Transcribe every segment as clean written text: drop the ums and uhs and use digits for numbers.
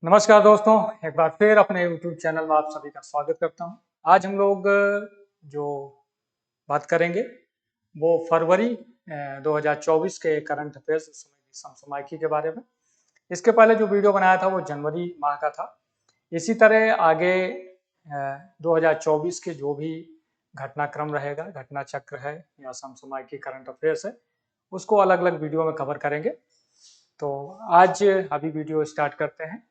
नमस्कार दोस्तों, एक बार फिर अपने YouTube चैनल में आप सभी का स्वागत करता हूं। आज हम लोग जो बात करेंगे वो फरवरी 2024 के करंट अफेयर्स समसामयिकी के बारे में। इसके पहले जो वीडियो बनाया था वो जनवरी माह का था। इसी तरह आगे 2024 के जो भी घटनाक्रम रहेगा, घटना चक्र है या समसामयिकी करंट अफेयर्स है, उसको अलग अलग वीडियो में कवर करेंगे। तो आज अभी वीडियो स्टार्ट करते हैं।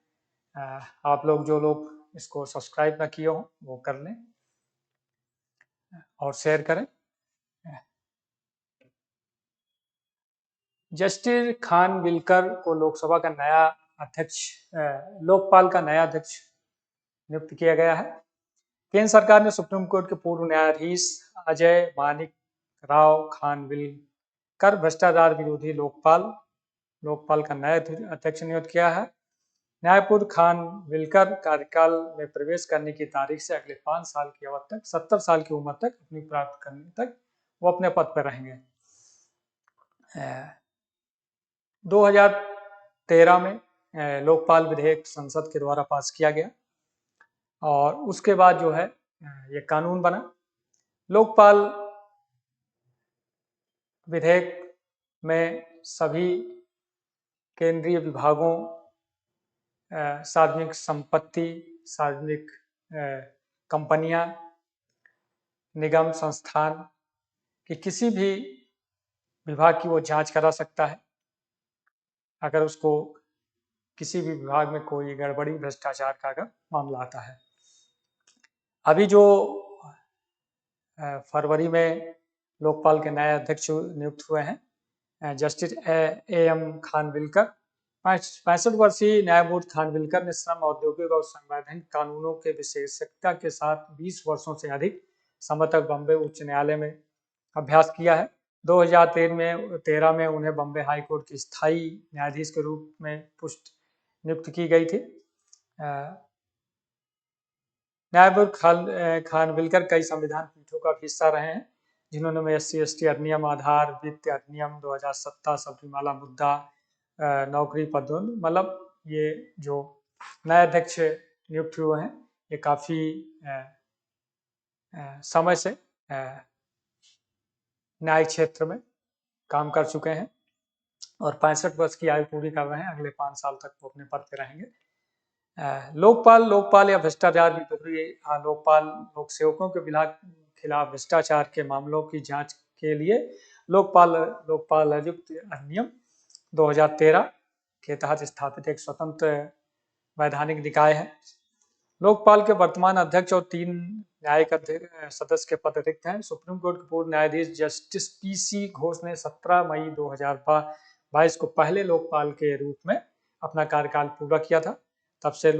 आप लोग जो लोग इसको सब्सक्राइब ना किए हो वो कर लें और शेयर करें। जस्टिस खान विलकर को लोकसभा का नया अध्यक्ष, लोकपाल का नया अध्यक्ष नियुक्त किया गया है। केंद्र सरकार ने सुप्रीम कोर्ट के पूर्व न्यायाधीश अजय मानिक राव खान विलकर भ्रष्टाचार विरोधी लोकपाल का नया अध्यक्ष नियुक्त किया है। न्यायपुर खान विलकर कार्यकाल में प्रवेश करने की तारीख से अगले 5 साल की अवधि तक 70 साल की उम्र तक अपनी प्राप्त करने तक वो अपने पद पर रहेंगे। 2013 में लोकपाल विधेयक संसद के द्वारा पास किया गया और उसके बाद जो है ये कानून बना। लोकपाल विधेयक में सभी केंद्रीय विभागों, सार्वजनिक संपत्ति, सार्वजनिक कंपनियां, निगम संस्थान कि किसी भी विभाग की वो जांच करा सकता है अगर उसको किसी भी विभाग में कोई गड़बड़ी, भ्रष्टाचार का अगर मामला आता है। अभी जो फरवरी में लोकपाल के नए अध्यक्ष नियुक्त हुए हैं, जस्टिस एएम खानविलकर, 65 वर्षीय न्यायमूर्ति खानविलकर ने श्रम, औद्योगिक और संवैधानिक कानूनों के विशेषज्ञता के साथ 20 वर्षों से अधिक समय तक बॉम्बे उच्च न्यायालय में अभ्यास किया है। 2013 में उन्हें बॉम्बे हाई कोर्ट की स्थायी न्यायाधीश के रूप में नियुक्त की गई थी। न्यायमूर्ति खानविलकर कई संविधान पीठों का हिस्सा रहे हैं, जिन्होंने SC/ST अधिनियम, आधार वित्त अधिनियम 2017, सबरीमाला मुद्दा, नौकरी पदोन्नति, मतलब ये जो नए अध्यक्ष नियुक्त हुए हैं ये काफी समय से न्याय क्षेत्र में काम कर चुके हैं और 65 वर्ष की आयु पूरी कर रहे हैं। अगले 5 साल तक वो अपने पद पे रहेंगे। लोकपाल या भ्रष्टाचार विरोधी लोकपाल लोक सेवकों के खिलाफ भ्रष्टाचार के मामलों की जांच के लिए लोकपाल आयुक्त अधिनियम 2013 के तहत स्थापित एक स्वतंत्र वैधानिक निकाय है। लोकपाल के वर्तमान अध्यक्ष और 3 न्यायिक सदस्य के पद रिक्त हैं। सुप्रीम कोर्ट के पूर्व न्यायाधीश जस्टिस PC घोष ने 17 मई 2022 को पहले लोकपाल के रूप में अपना कार्यकाल पूरा किया था। तब से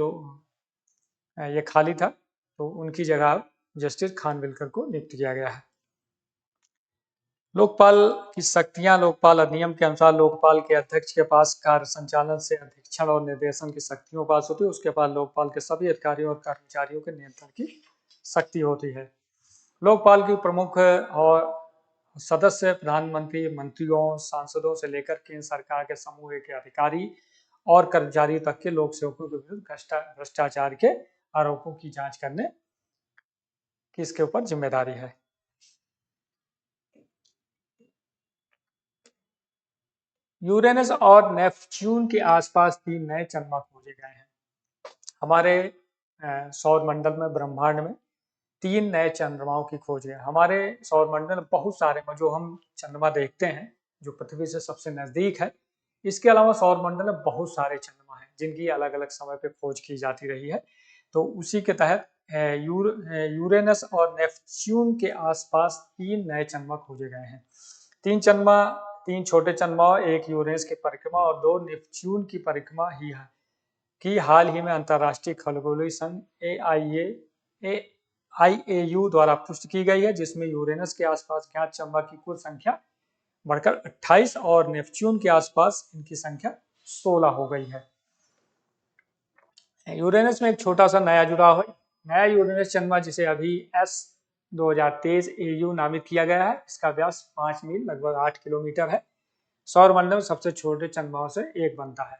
ये खाली था, तो उनकी जगह जस्टिस खानविलकर को नियुक्त किया गया है। लोकपाल की शक्तियां, लोकपाल अधिनियम के अनुसार लोकपाल के अध्यक्ष के पास कार्य संचालन से अधीक्षण और निर्देशन की शक्तियों पास होती है। उसके पास लोकपाल के सभी अधिकारियों और कर्मचारियों के नियंत्रण की शक्ति होती है। लोकपाल की प्रमुख और सदस्य प्रधानमंत्री, मंत्रियों, सांसदों से लेकर केंद्र सरकार के समूह के अधिकारी और कर्मचारी तक के लोक सेवकों के विरुद्ध भ्रष्टाचार के आरोपों की जांच करने की इसके ऊपर जिम्मेदारी है। यूरेनस और नेपच्यून के आसपास 3 नए चंद्रमा खोजे गए हैं। हमारे सौर मंडल में, ब्रह्मांड में 3 नए चंद्रमाओं की खोज है। हमारे सौर मंडल में बहुत सारे, जो हम चंद्रमा देखते हैं जो पृथ्वी से सबसे नजदीक है, इसके अलावा सौर मंडल में बहुत सारे चंद्रमा हैं जिनकी अलग अलग समय पे खोज की जाती रही है। तो उसी के तहत यूरेनस और नेपच्यून के आसपास 3 नए चंद्रमा खोजे गए हैं। 3 छोटे चंद्रमा, एक यूरेनस की परिक्रमा और 2 नेपच्यून की परिक्रमा की हाल ही में अंतरराष्ट्रीय खगोलीय संघ IAU द्वारा पुष्टि की गई है, जिसमें यूरेनस के आसपास ज्ञात चंद्रमा की कुल संख्या बढ़कर 28 और नेपच्यून के आसपास इनकी संख्या 16 हो गई है। यूरेनस में एक छोटा सा नया जुड़ाव है। नया यूरेनस चंद्रमा, जिसे अभी S2023 AU नामित किया गया है, इसका व्यास 5 मील लगभग 8 किलोमीटर है। सौर मंडल में सबसे छोटे चंद्रमाओं से एक बनता है।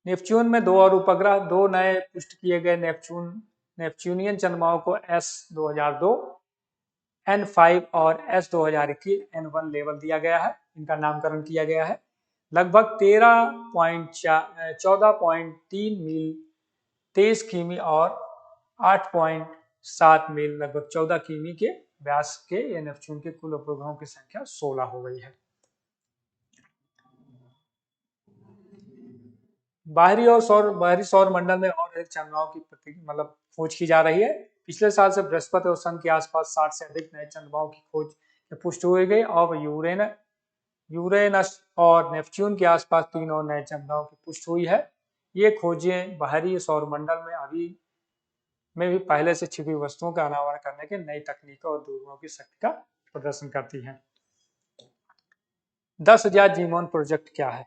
नेपच्यून में 2 और उपग्रह, 2 नए पुष्ट किए गए नेपच्यूनियन चंद्रमाओं को S2002, N5 और S2021 N1 लेबल दिया गया है। इनका नामकरण किया गया है। लगभग 14.3 मील 23 किमी और 8.7 मील लगभग 14 किमी के व्यास के ये नेपच्यून के कुल उपग्रहों की संख्या 16 हो गई है। बाहरी सौर मंडल में और अधिक चंद्रमाओं की मतलब खोज की जा रही है। पिछले साल से बृहस्पति और शनि के आसपास 60 से अधिक नए चंद्रमाओं की खोज पुष्टि हुई गई और यूरेनस और नेपच्यून के आसपास 3 और नए चंद्रमाओं की पुष्टि हुई है। ये खोजें बाहरी सौर मंडल में भी पहले से छिपी वस्तुओं का अनावरण करने के नई तकनीकों और दूरबीनों की शक्ति का प्रदर्शन करती हैं। 10,000 जीमॉन प्रोजेक्ट क्या है?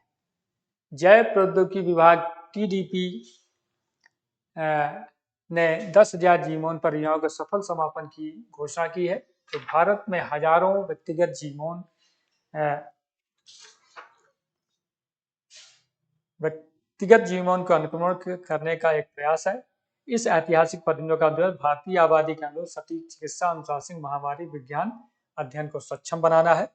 जैव प्रौद्योगिकी विभाग TDP ने 10,000 जीमॉन परियोजनाओं के सफल समापन की घोषणा की है। तो भारत में हजारों व्यक्तिगत जीमॉन का अनुक्रमण करने का एक प्रयास है। इस ऐतिहासिक परियोजना का उद्देश्य भारतीय आबादी के अनुरूप सटीक चिकित्सा, अनुशासन, महामारी विज्ञान अध्ययन को सक्षम बनाना है।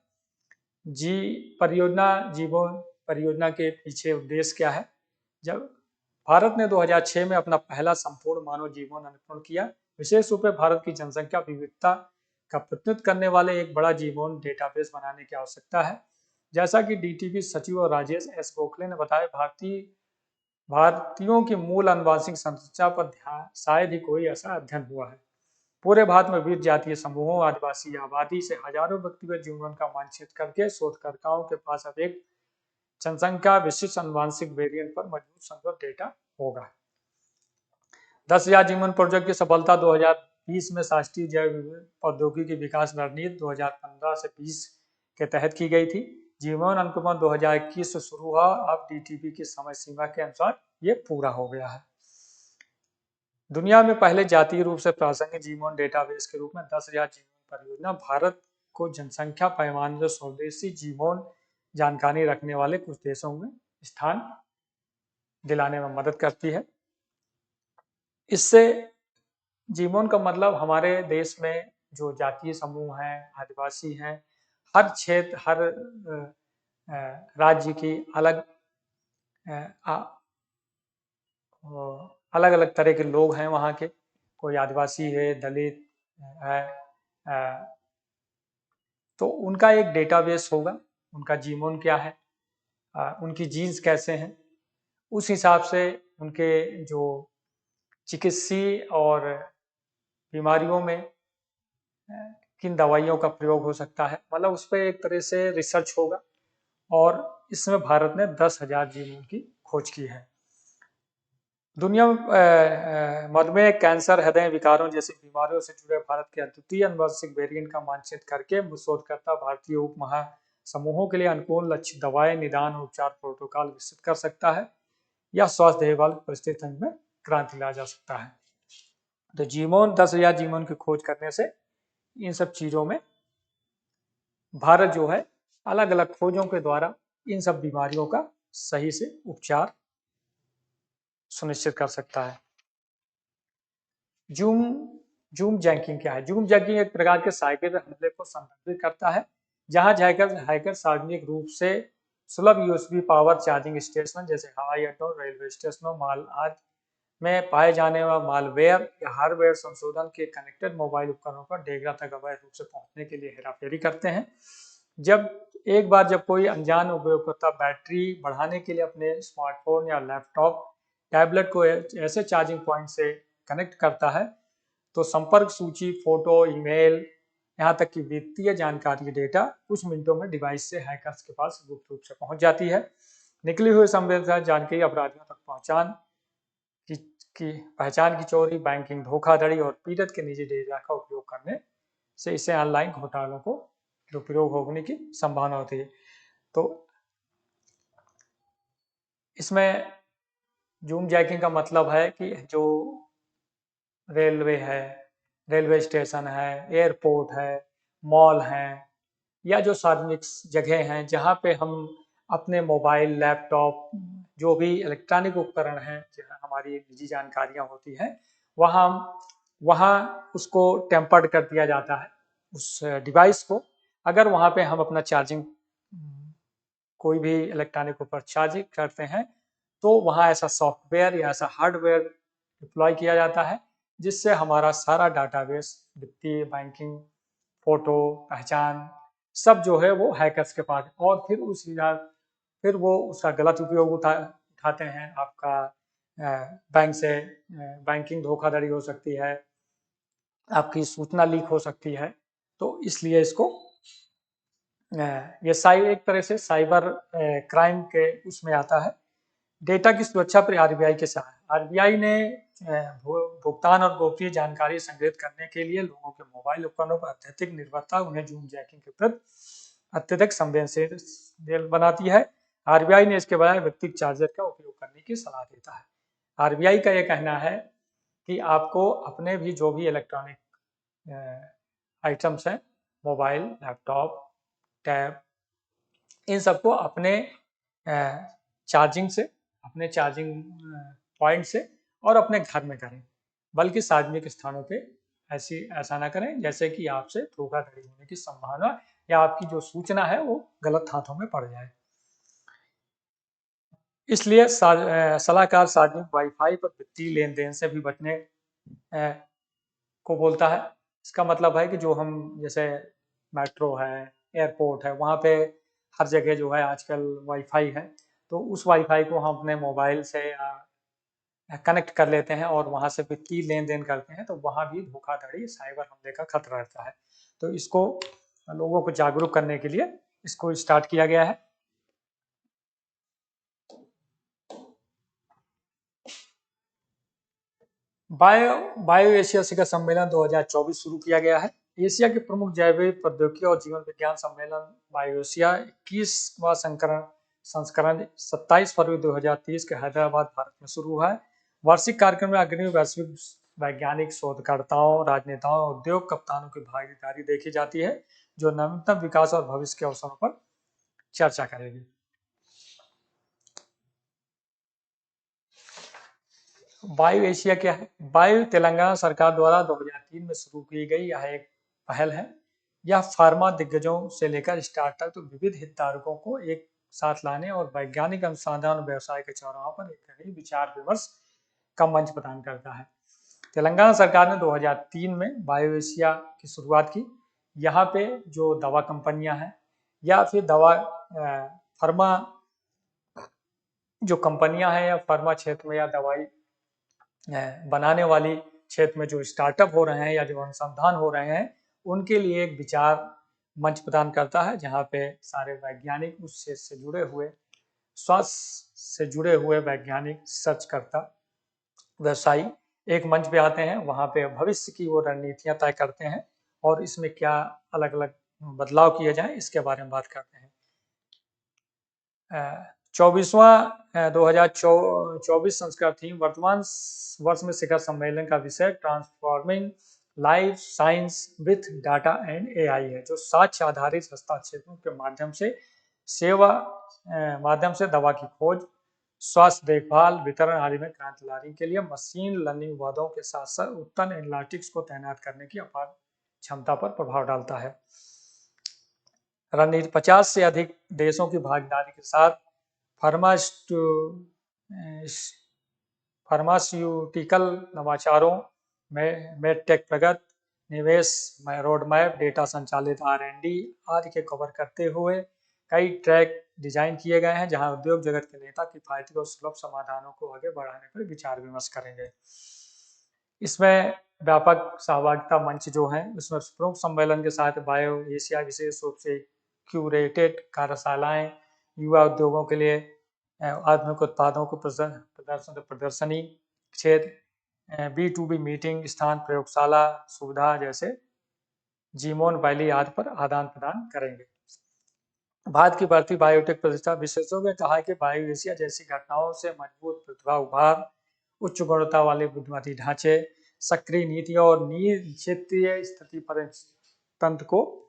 जीवोन परियोजना के पीछे उद्देश्य क्या है? जब भारत ने 2006 में अपना पहला संपूर्ण मानव जीवन अनुकरण किया, विशेष रूप से भारत की जनसंख्या विविधता का प्रतिनिधित्व करने वाले एक बड़ा जीवन डेटाबेस बनाने की आवश्यकता है। जैसा कि DTP सचिव और राजेश S गोखले ने बताया, भारतीयों की मूल आनुवंशिक संरचना पर शायद ही कोई ऐसा अध्ययन हुआ है। पूरे भारत में विविध जातीय समूहों, आदिवासी आबादी से हजारों व्यक्तिगत जीवन का मानचित्र करके शोधकर्ताओं के पास अब एक जनसंख्या विशिष्ट आनुवंशिक वेरिएंट पर मजबूत संदर्भ डेटा होगा। 10,000 जीवन प्रोजेक्ट की सफलता 2020 में राष्ट्रीय जैव प्रौद्योगिकी विकास रणनीति 2015 से 20 के तहत की गई थी। जीवन अनुक्रमण 2021 से शुरू हुआ। अब DTP की समय सीमा के अनुसार ये पूरा हो गया है। दुनिया में पहले जातीय रूप से प्रासंगिक जीवन डेटाबेस के रूप में 10,000 जीवन परियोजना भारत को जनसंख्या पैमाने पर स्वदेशी जीवन जानकारी रखने वाले कुछ देशों में स्थान दिलाने में मदद करती है। इससे जीवन का मतलब हमारे देश में जो जातीय समूह हैं, आदिवासी हैं, हर क्षेत्र, हर राज्य की अलग अलग तरह के लोग हैं वहाँ के। कोई आदिवासी है, दलित है, तो उनका एक डेटाबेस होगा, उनका जीवन क्या है, उनकी जीन्स कैसे हैं, उस हिसाब से उनके जो चिकित्सीय और बीमारियों में किन दवाइयों का प्रयोग हो सकता है, मतलब उस पर एक तरह से रिसर्च होगा। और इसमें भारत ने 10,000 जीवों की खोज की है। दुनिया में मधुमेह, कैंसर, हृदय विकारों जैसी बीमारियों से जुड़े भारत के अद्वितीय आनुवंशिक वेरिएंट का मानचित्र करके शोधकर्ता भारतीय उप महासमूहों के लिए अनुकूल लक्षित दवाएं, निदान और उपचार प्रोटोकॉल विकसित कर सकता है। यह स्वास्थ्य देखभाल परिस्थितियों में क्रांति ला जा सकता है। तो जीवन 10,000 जीवन की खोज करने से इन सब चीजों में भारत जो है अलग अलग खोजों के द्वारा इन सब बीमारियों का सही से उपचार सुनिश्चित कर सकता है। जूम जैकिंग क्या है? जूम जैकिंग एक प्रकार के साइबर हमले को संदर्भित करता है, जहां हैकर सार्वजनिक रूप से सुलभ USB पावर चार्जिंग स्टेशन जैसे हवाई अड्डों, रेलवे स्टेशनों, माल आदि में पाए जाने वाले मालवेयर या हार्डवेयर संशोधन के कनेक्टेड मोबाइल उपकरणों पर डेटा तक अवैध रूप से पहुंचने के लिए हेराफेरी करते हैं। जब कोई अनजान उपयोगकर्ता बैटरी बढ़ाने के लिए अपने स्मार्टफोन या लैपटॉप, टैबलेट को ऐसे चार्जिंग पॉइंट से कनेक्ट करता है, तो संपर्क सूची, फोटो, ईमेल, यहाँ तक कि वित्तीय जानकारी डेटा कुछ मिनटों में डिवाइस से हैकर्स के पास गुप्त रूप से पहुंच जाती है। निकली हुई संवेदनशील जानकारी अपराधियों तक पहचान की चोरी, बैंकिंग धोखाधड़ी और पीड़ित के निजी डेटा का उपयोग करने से इसे ऑनलाइन घोटालों को दुरुपयोग होने की संभावना होती है। तो इसमें जूम जैकिंग का मतलब है कि जो रेलवे स्टेशन है, एयरपोर्ट है, मॉल हैं, या जो सार्वजनिक जगह हैं जहाँ पे हम अपने मोबाइल, लैपटॉप जो भी इलेक्ट्रॉनिक उपकरण हैं जहाँ हमारी निजी जानकारियां होती हैं वहाँ वहाँ उसको टेम्पर्ड कर दिया जाता है उस डिवाइस को। अगर वहाँ पे हम अपना चार्जिंग कोई भी इलेक्ट्रॉनिक ऊपर चार्ज करते हैं तो वहाँ ऐसा सॉफ्टवेयर या ऐसा हार्डवेयर डिप्लॉय किया जाता है जिससे हमारा सारा डाटाबेस, वित्तीय, बैंकिंग, फोटो, पहचान सब जो है वो हैकर्स के पास, और फिर वो उसका गलत उपयोग उठाते हैं। आपका बैंक से बैंकिंग धोखाधड़ी हो सकती है, आपकी सूचना लीक हो सकती है। तो इसलिए इसको ये एक तरह से साइबर क्राइम के उसमें आता है। डेटा की सुरक्षा पर आरबीआई के साथ आरबीआई ने भुगतान और गोपनीय जानकारी संग्रहित करने के लिए लोगों के मोबाइल उपकरणों पर अत्यधिक निर्भरता उन्हें जूम जैकिंग के प्रति अत्यधिक संवेदनशील बनाती है। आरबीआई ने इसके बजाय व्यक्तिगत चार्जर का उपयोग करने की सलाह देता है। आरबीआई का यह कहना है कि आपको अपने भी जो भी इलेक्ट्रॉनिक आइटम्स हैं, मोबाइल, लैपटॉप, टैब, इन सबको अपने चार्जिंग से, अपने चार्जिंग पॉइंट से और अपने घर में करें, बल्कि सार्वजनिक स्थानों पे ऐसा ना करें जैसे कि आपसे धोखाधड़ी होने की संभावना या आपकी जो सूचना है वो गलत हाथों में पड़ जाए। इसलिए सलाहकार सार्वजनिक वाईफाई पर वित्तीय लेन देन से भी बचने को बोलता है। इसका मतलब है कि जो हम जैसे मेट्रो है, एयरपोर्ट है, वहाँ पे हर जगह जो है आजकल वाईफाई है, तो उस वाईफाई को हम अपने मोबाइल से कनेक्ट कर लेते हैं और वहाँ से वित्तीय लेन देन करते हैं, तो वहाँ भी धोखाधड़ी, साइबर हमले का खतरा रहता है। तो इसको लोगों को जागरूक करने के लिए इसको स्टार्ट किया गया है। बायो एशिया शिखर सम्मेलन 2024 शुरू किया गया है। एशिया के प्रमुख जैव प्रौद्योगिकी और जीवन विज्ञान सम्मेलन बायो एशिया 21वां संस्करण 27 फरवरी 2030 के हैदराबाद, भारत में शुरू हुआ है। वार्षिक कार्यक्रम में अग्रणी वैश्विक वैज्ञानिक, शोधकर्ताओं, राजनेताओं, उद्योग कप्तानों की भागीदारी देखी जाती है, जो नवीनतम विकास और भविष्य के अवसरों पर चर्चा करेगी। बायो एशिया क्या है? बायो तेलंगाना सरकार द्वारा 2003 में शुरू की गई यह एक पहल है। यह फार्मा दिग्गजों से लेकर स्टार्टअप तो विविध हितधारकों को एक साथ लाने और वैज्ञानिक अनुसंधान और व्यवसाय के चौराहों पर एक विचार विमर्श का मंच प्रदान करता है। तेलंगाना सरकार ने 2003 में बायो एशिया की शुरुआत की। यहाँ पे जो दवा कंपनियां हैं या फिर फार्मा जो कंपनियां हैं या फार्मा क्षेत्र में या दवाई बनाने वाली क्षेत्र में जो स्टार्टअप हो रहे हैं या जो अनुसंधान हो रहे हैं, उनके लिए एक विचार मंच प्रदान करता है, जहाँ पे सारे वैज्ञानिक उस क्षेत्र से जुड़े हुए, स्वास्थ्य से जुड़े हुए वैज्ञानिक, रिसर्चकर्ता, व्यवसायी एक मंच पे आते हैं। वहाँ पे भविष्य की वो रणनीतियां तय करते हैं और इसमें क्या अलग अलग बदलाव किए जाएं, इसके बारे में बात करते हैं। 2024 संस्करण थीम वर्तमान वर्ष में शिखर सम्मेलन का विषय transforming life science with data and AI है, जो साक्ष्य आधारित हस्तक्षेपों के माध्यम से दवा की खोज, स्वास्थ्य देखभाल, वितरण आदि में क्रांति लाने के लिए मशीन लर्निंग वादों के साथ साथ उत्तम एनालिटिक्स को तैनात करने की अपार क्षमता पर प्रभाव डालता है। रणनीति 50 से अधिक देशों की भागीदारी के साथ फार्मास्यूटिकल नवाचारों में मेडटेक प्रगत निवेश, रोडमैप, डेटा संचालित R&D आदि के कवर करते हुए कई ट्रैक डिजाइन किए गए हैं, जहां उद्योग जगत के नेता किफायती और सुलभ समाधानों को आगे बढ़ाने पर विचार विमर्श करेंगे। इसमें व्यापक सहभागिता मंच जो है, उसमें प्रमुख सम्मेलन के साथ बायो एशिया विशेष रूप से क्यूरेटेड कार्यशालाएं, युवा उद्योगों के लिए आधुनिक उत्पादों को प्रदर्शनी क्षेत्र, B2B मीटिंग स्थान, प्रयोगशाला सुविधा जैसे जीमोन वैली आदि पर आदान प्रदान करेंगे। भारत की बढ़ती बायोटेक प्रतिष्ठा, विशेषज्ञों ने कहा कि बायो एशिया जैसी घटनाओं से मजबूत प्रतिभा उभार, उच्च गुणवत्ता वाले बुनियादी ढांचे, सक्रिय नीतियों और क्षेत्रीय स्थिति पर तंत्र को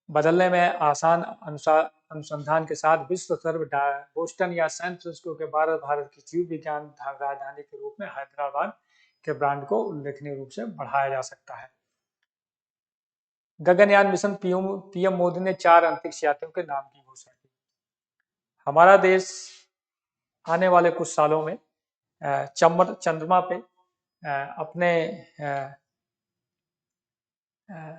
बदलने में आसान अनुसंधान के साथ विश्व सर्व बोस्टन या सैन फ्रांसिस्को के भारत की जीव विज्ञान राजधानी के रूप में हैदराबाद के ब्रांड को उल्लेखनीय रूप से बढ़ाया जा सकता है। गगनयान मिशन पीएम मोदी ने 4 अंतरिक्ष यात्रियों के नाम की घोषणा की। हमारा देश आने वाले कुछ सालों में चंद्रमा पे अपने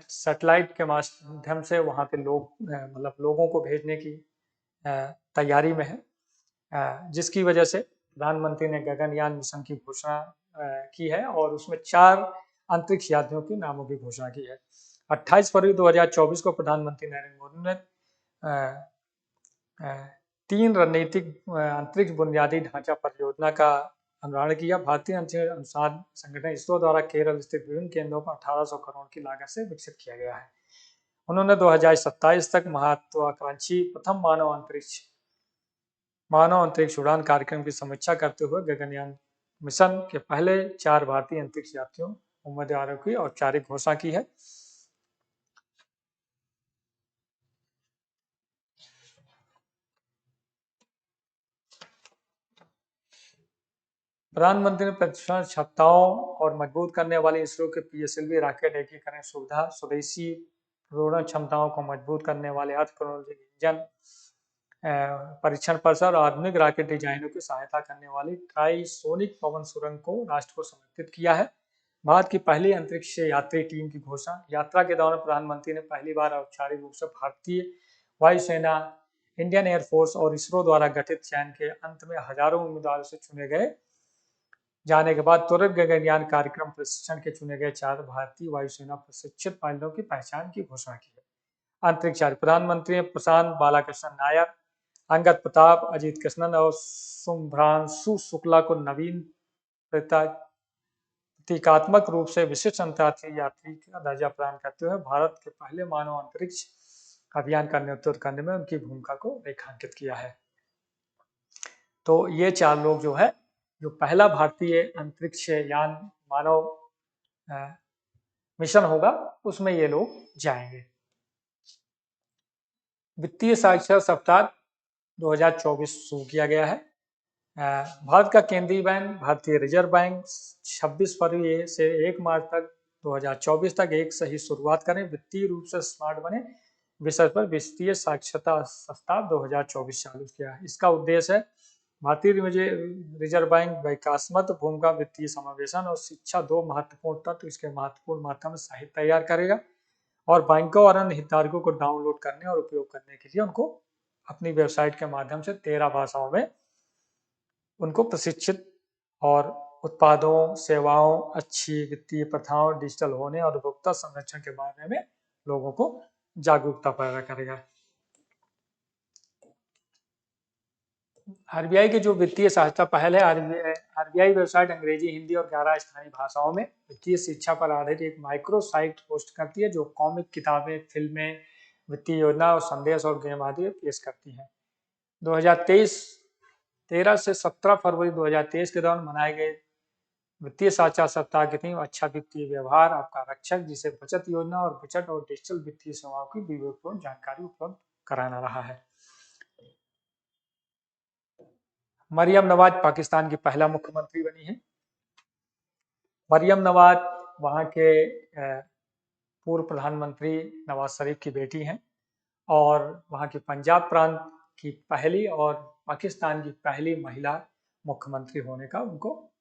सैटेलाइट के माध्यम से वहां पे मतलब लोगों को भेजने की तैयारी में है, जिसकी वजह से प्रधानमंत्री ने गगनयान मिशन की घोषणा की है और उसमें 4 अंतरिक्ष यात्रियों के नामों की घोषणा की है। 28 फरवरी 2024 को प्रधानमंत्री नरेंद्र मोदी ने 3 रणनीतिक अंतरिक्ष बुनियादी ढांचा परियोजना का अनावरण किया। भारतीय अंतरिक्ष अनुसंधान संगठन इसरो द्वारा केरल स्थित विभिन्न केंद्रों पर 1800 करोड़ की लागत से विकसित किया गया है। उन्होंने 2027 तक महत्वाकांक्षी प्रथम मानव अंतरिक्ष उड़ान कार्यक्रम की समीक्षा करते हुए गगनयान मिशन के पहले 4 भारतीय अंतरिक्ष यात्रियों उम्मीदवारों की औपचारिक घोषणा की है। प्रधानमंत्री ने प्रशिक्षण क्षमताओं और मजबूत करने वाली इसरो के पीएसएलवी रॉकेट एकीकरण सुविधा, स्वदेशी प्रेरण क्षमताओं को मजबूत करने वाले अर्थ इंजन परीक्षण परिसर और आधुनिक रॉकेट डिजाइनों की सहायता करने वाली ट्राइसोनिक पवन सुरंग को राष्ट्र को समर्पित किया है। भारत की पहली अंतरिक्ष यात्री टीम की घोषणा। यात्रा के दौरान प्रधानमंत्री ने पहली बार औपचारिक रूप से भारतीय वायुसेना, इंडियन एयरफोर्स और इसरो द्वारा गठित चयन के अंत में हजारों उम्मीदवारों से चुने गए जाने के बाद त्वरित गगनयान कार्यक्रम प्रशिक्षण के चुने गए 4 भारतीय वायुसेना प्रशिक्षित पायलटों की पहचान की घोषणा की है। अंतरिक्ष यात्री प्रधानमंत्री प्रशांत बालाकृष्णन नायर, अंगद प्रताप, अजीत कृष्णन और शुभ्रांशु शुक्ला को नवीन प्रतीकात्मक रूप से विशिष्ट अंतरिक्ष यात्री का दर्जा प्रदान करते हुए भारत के पहले मानव अंतरिक्ष अभियान का नेतृत्व करने में उनकी भूमिका को रेखांकित किया है। तो ये 4 लोग जो है, जो पहला भारतीय अंतरिक्ष यान मानव मिशन होगा, उसमें ये लोग जाएंगे। वित्तीय साक्षरता सप्ताह 2024 शुरू किया गया है। भारत का केंद्रीय बैंक, भारतीय रिजर्व बैंक 26 फरवरी से 1 मार्च तक 2024 तक एक सही शुरुआत करें, वित्तीय रूप से स्मार्ट बने विषय पर वित्तीय साक्षरता सप्ताह 2024 चालू किया है। इसका उद्देश्य है भारतीय रिजर्व बैंक विकासात्मक भूमिका, वित्तीय समावेशन और शिक्षा 2 महत्वपूर्ण तत्व इसके महत्वपूर्ण मात्रा में साहित्य तैयार करेगा और बैंकों और अन्य हितधारकों को डाउनलोड करने और उपयोग करने के लिए उनको अपनी वेबसाइट के माध्यम से 13 भाषाओं में उनको प्रशिक्षित और उत्पादों, सेवाओं, अच्छी वित्तीय प्रथाओं, डिजिटल होने और उपभोक्ता संरक्षण के बारे में लोगों को जागरूकता पैदा करेगा। आरबीआई की जो वित्तीय सहायता पहल है, आरबीआई वेबसाइट अंग्रेजी, हिंदी और 11 स्थानीय भाषाओं में वित्तीय शिक्षा पर आधारित एक माइक्रो साइट पोस्ट करती है, जो कॉमिक, किताबें, फिल्में, वित्तीय योजना और संदेश और गेम आदि पेश करती है। 13 से 17 फरवरी 2023 के दौरान मनाए गए वित्तीय साक्षरता सप्ताह की थीम अच्छा वित्तीय व्यवहार आपका रक्षक, जिसे बचत योजना और बचत और डिजिटल वित्तीय सेवाओं की विवेकपूर्ण जानकारी उपलब्ध कराना रहा है। मरियम नवाज पाकिस्तान की पहला मुख्यमंत्री बनी है। मरियम नवाज वहां के पूर्व प्रधानमंत्री नवाज शरीफ की बेटी हैं और वहां की पंजाब प्रांत की पहली और पाकिस्तान की पहली महिला मुख्यमंत्री होने का उनको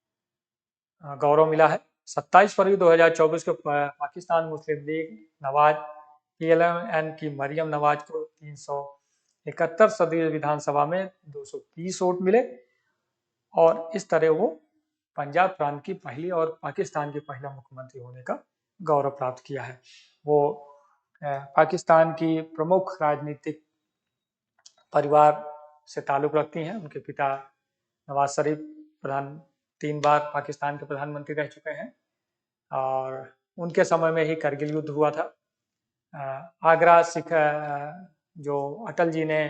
गौरव मिला है। 27 फरवरी 2024 को पाकिस्तान मुस्लिम लीग नवाज PLN की मरियम नवाज को 371 सदस्य विधानसभा में 230 वोट मिले और इस तरह वो पंजाब प्रांत की पहली और पाकिस्तान की पहला मुख्यमंत्री होने का गौरव प्राप्त किया है। वो पाकिस्तान की प्रमुख राजनीतिक परिवार से ताल्लुक रखती हैं। उनके पिता नवाज शरीफ 3 बार पाकिस्तान के प्रधानमंत्री रह चुके हैं और उनके समय में ही करगिल युद्ध हुआ था। आगरा सिख जो अटल जी ने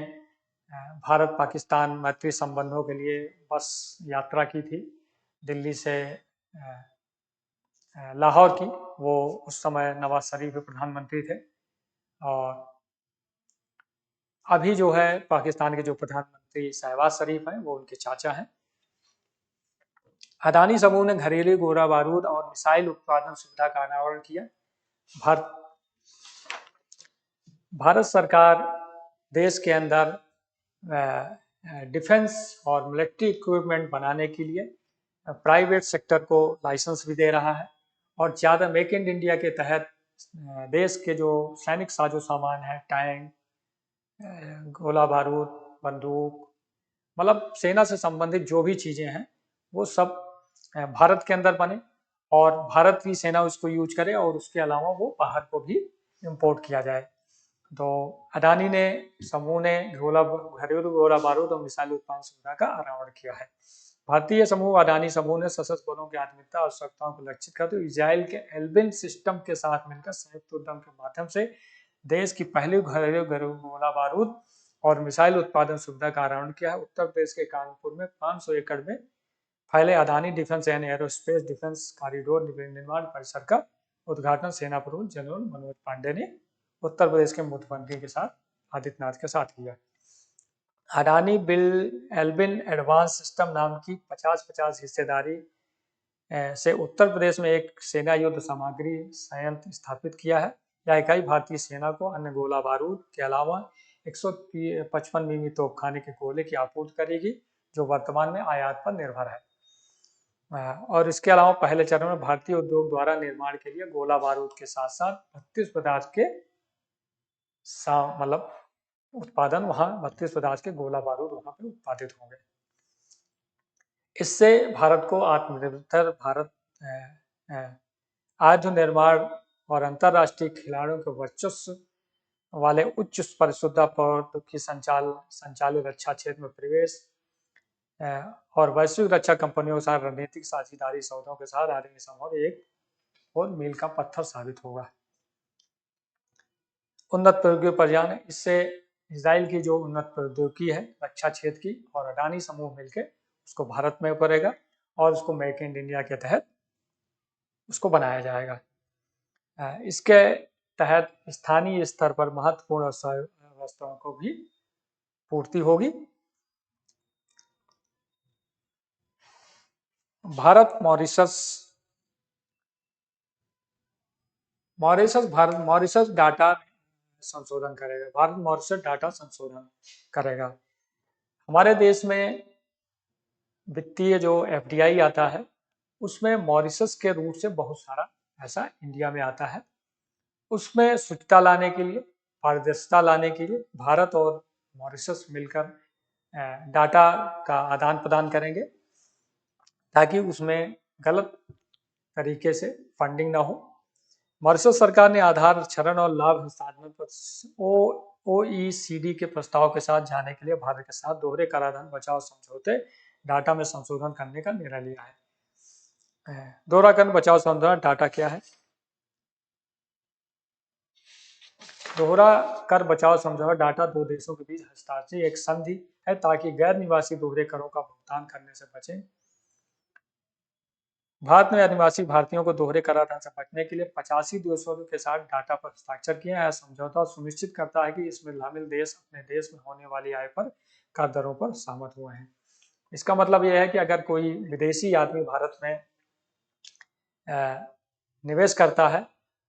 भारत पाकिस्तान मैत्री संबंधों के लिए बस यात्रा की थी दिल्ली से लाहौर की, वो उस समय नवाज शरीफ प्रधानमंत्री थे और अभी जो है पाकिस्तान के जो प्रधानमंत्री शहबाज शरीफ हैं वो उनके चाचा हैं। अदानी समूह ने घरेलू गोला बारूद और मिसाइल उत्पादन सुविधा का अनावरण किया। भारत भारत सरकार देश के अंदर डिफेंस और मिलिट्री इक्विपमेंट बनाने के लिए प्राइवेट सेक्टर को लाइसेंस भी दे रहा है और ज़्यादा मेक इन इंडिया के तहत देश के जो सैनिक साजो सामान है, टैंक, गोला बारूद, बंदूक, मतलब सेना से संबंधित जो भी चीज़ें हैं वो सब भारत के अंदर बने और भारत की सेना उसको यूज करे और उसके अलावा वो बाहर को भी इंपोर्ट किया जाए। तो अडानी ने समूह ने घरेलू गोला बारूद और मिसाइल उत्पादन सुविधा का अनावरण किया है। भारतीय समूह अडानी समूह ने सशस्त्र बलों की आधुनिकता और आवश्यकताओं को लक्षित करते हुए इजराइल के एल्बिन सिस्टम के साथ मिलकर संयुक्त उद्यम के माध्यम से देश की पहली घरेलू गोला बारूद और मिसाइल उत्पादन सुविधा का अनावरण किया है। उत्तर प्रदेश के कानपुर में 500 एकड़ में फैले Adani defence and aerospace defence corridor निर्माण परिसर का उद्घाटन सेना प्रमुख जनरल मनोज पांडे ने उत्तर प्रदेश के मुख्यमंत्री के साथ आदित्यनाथ के साथ किया। अडानी बिल एल्बिन एडवांस सिस्टम नाम की 50-50 हिस्सेदारी से उत्तर प्रदेश में एक सेना युद्ध सामग्री संयंत्र स्थापित किया है। यह इकाई भारतीय सेना को अन्य गोला बारूद के अलावा 155 मिमी तोपखाने के गोले की आपूर्ति करेगी जो वर्तमान में आयात पर निर्भर है। और इसके अलावा पहले चरण में भारतीय उद्योग द्वारा निर्माण के लिए गोला बारूद के साथ साथ 32 पदार्थ के मतलब उत्पादन वहां 32 पदार्थ के गोला बारूद वहां पे उत्पादित होंगे। इससे भारत को आत्मनिर्भर भारत आयुध निर्माण और अंतरराष्ट्रीय खिलाड़ियों के वर्चस्व वाले उच्च परिशुद्धता प्रौद्योगिकी संचालित रक्षा क्षेत्र में प्रवेश और वैश्विक रक्षा कंपनियों के साथ रणनीतिक साझेदारी सौदों के साथ आने संभव एक और मील का पत्थर साबित होगा। उन्नत प्रौद्योगिकी परियोजना इससे इजराइल की जो उन्नत प्रौद्योगिकी है रक्षा क्षेत्र की और अडानी समूह मिलकर उसको भारत में करेगा और उसको मेक इन इंडिया के तहत उसको बनाया जाएगा। इसके तहत स्थानीय स्तर पर महत्वपूर्ण वस्तुओं को भी पूर्ति होगी। भारत मॉरिशस डाटा संशोधन करेगा। भारत मॉरिशस डाटा संशोधन करेगा। हमारे देश में वित्तीय जो एफडीआई आता है उसमें मॉरिशस के रूट से बहुत सारा ऐसा इंडिया में आता है। उसमें शुद्धता लाने के लिए, पारदर्शिता लाने के लिए भारत और मॉरिशस मिलकर डाटा का आदान प्रदान करेंगे ताकि उसमें गलत तरीके से फंडिंग ना हो। मॉरिशस सरकार ने आधार क्षरण और लाभ हस्तांतरण पर OECD के प्रस्ताव के साथ जाने के लिए भारत के साथ दोहरे कराधान बचाव समझौते डाटा में संशोधन करने का निर्णय लिया है। दोहरा कर बचाव समझौता डाटा क्या है? दोहरा कर बचाव समझौता डाटा दो देशों के बीच हस्ताक्षरित एक संधि है ताकि गैर निवासी दोहरे करों का भुगतान करने से बचें। भारत ने आदिवासी भारतीयों को दोहरे कराधान से बचने के लिए 85 देशों के साथ डाटा पर हस्ताक्षर किया है। समझौता सुनिश्चित करता है कि इसमें शामिल देश अपने देश में होने वाली आय पर कर दरों पर सहमत हुए हैं। इसका मतलब यह है कि अगर कोई विदेशी आदमी भारत में निवेश करता है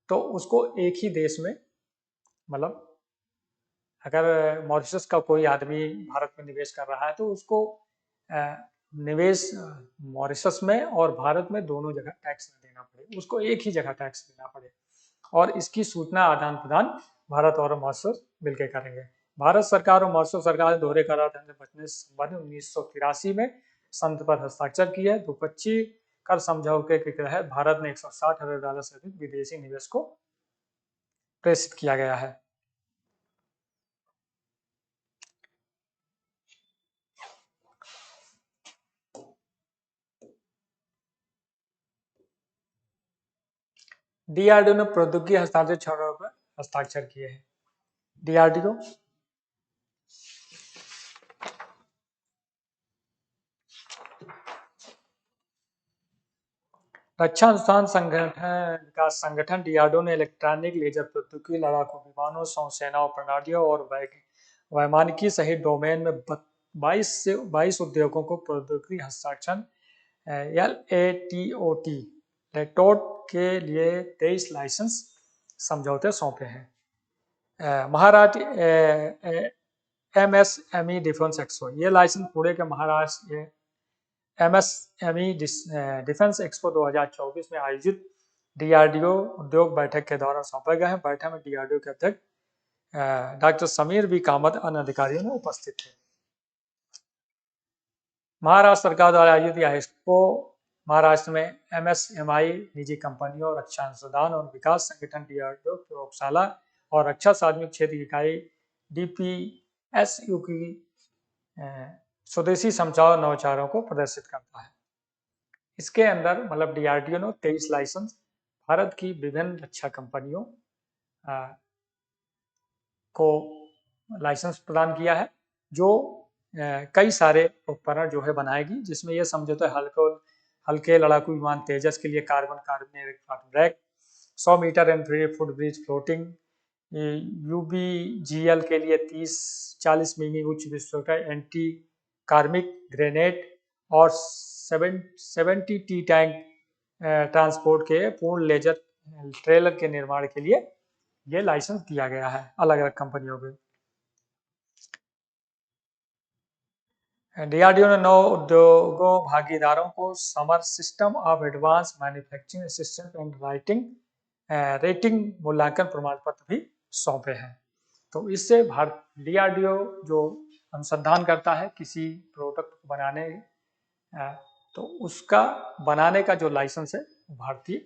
तो उसको एक ही देश में, मतलब अगर मॉरिशस का कोई आदमी भारत में निवेश कर रहा है तो उसको निवेश मॉरिशस में और भारत में दोनों जगह टैक्स न देना पड़े, उसको एक ही जगह टैक्स देना पड़े। और इसकी सूचना आदान प्रदान भारत और मॉरिशस मिलकर करेंगे। भारत सरकार और मॉरिशस सरकार ने दोहरे कराधान से बचने से संबंधित 1983 में संधि पर हस्ताक्षर किए। द्विपक्षीय कर समझौते के तहत भारत ने $160,000 से अधिक विदेशी निवेश को प्रेषित किया गया है। डीआरडीओ ने प्रौद्योगिकी हस्तांतरण छोड़ों पर हस्ताक्षर किए हैं। डीआरडीओ रक्षा अनुसंधान संगठन विकास संगठन डीआरडीओ ने इलेक्ट्रॉनिक लेजर प्रौद्योगिकी, लड़ाकू विमानों, सौसेनाओं प्रणालियों और वैमानिकी सहित डोमेन में 22 उद्योगों को प्रौद्योगिकी हस्ताक्षर LATOT लेटोट के लिए 23 लाइसेंस समझौते सौंपे हैं। महाराष्ट्र MSME डिफेंस एक्सपो, ये लाइसेंस पुणे के महाराष्ट्र MSME डिफेंस एक्सपो 2024 में आयोजित DRDO उद्योग बैठक के दौरान सौंपे गए हैं। बैठक में DRDO के अध्यक्ष डॉक्टर समीर बी कामत अन्य अधिकारियों में उपस्थित थे। महाराष्ट्र सरकार द्वारा आयोजित यह एक्सपो महाराष्ट्र में MSMI निजी कंपनियों, रक्षा अनुसंधान और विकास संगठन DRDO प्रयोगशाला और रक्षा सार्वजनिक क्षेत्र की इकाई DPSU की स्वदेशी समझाओ नवाचारों को प्रदर्शित करता है। इसके अंदर मतलब DRDO ने 23 लाइसेंस भारत की विभिन्न रक्षा कंपनियों को लाइसेंस प्रदान किया है, जो कई सारे उपकरण जो है बनाएगी, जिसमें यह समझौता हल्के लड़ाकू विमान तेजस के लिए carbon brake, 100 metre and 3 foot bridge floating, UBGL के लिए 30-40 मिमी उच्च विस्फोटक एंटी कार्मिक ग्रेनेड और 70 टी टैंक ट्रांसपोर्ट के पूर्ण लेजर ट्रेलर के निर्माण के लिए ये लाइसेंस दिया गया है अलग अलग कंपनियों को। DRDO ने 9 उद्योगों भागीदारों को summer system of advance manufacturing assistant and rating मूल्यांकन प्रमाण पत्र भी सौंपे हैं। तो इससे भारत DRDO जो अनुसंधान करता है किसी प्रोडक्ट को बनाने, तो उसका बनाने का जो लाइसेंस है भारतीय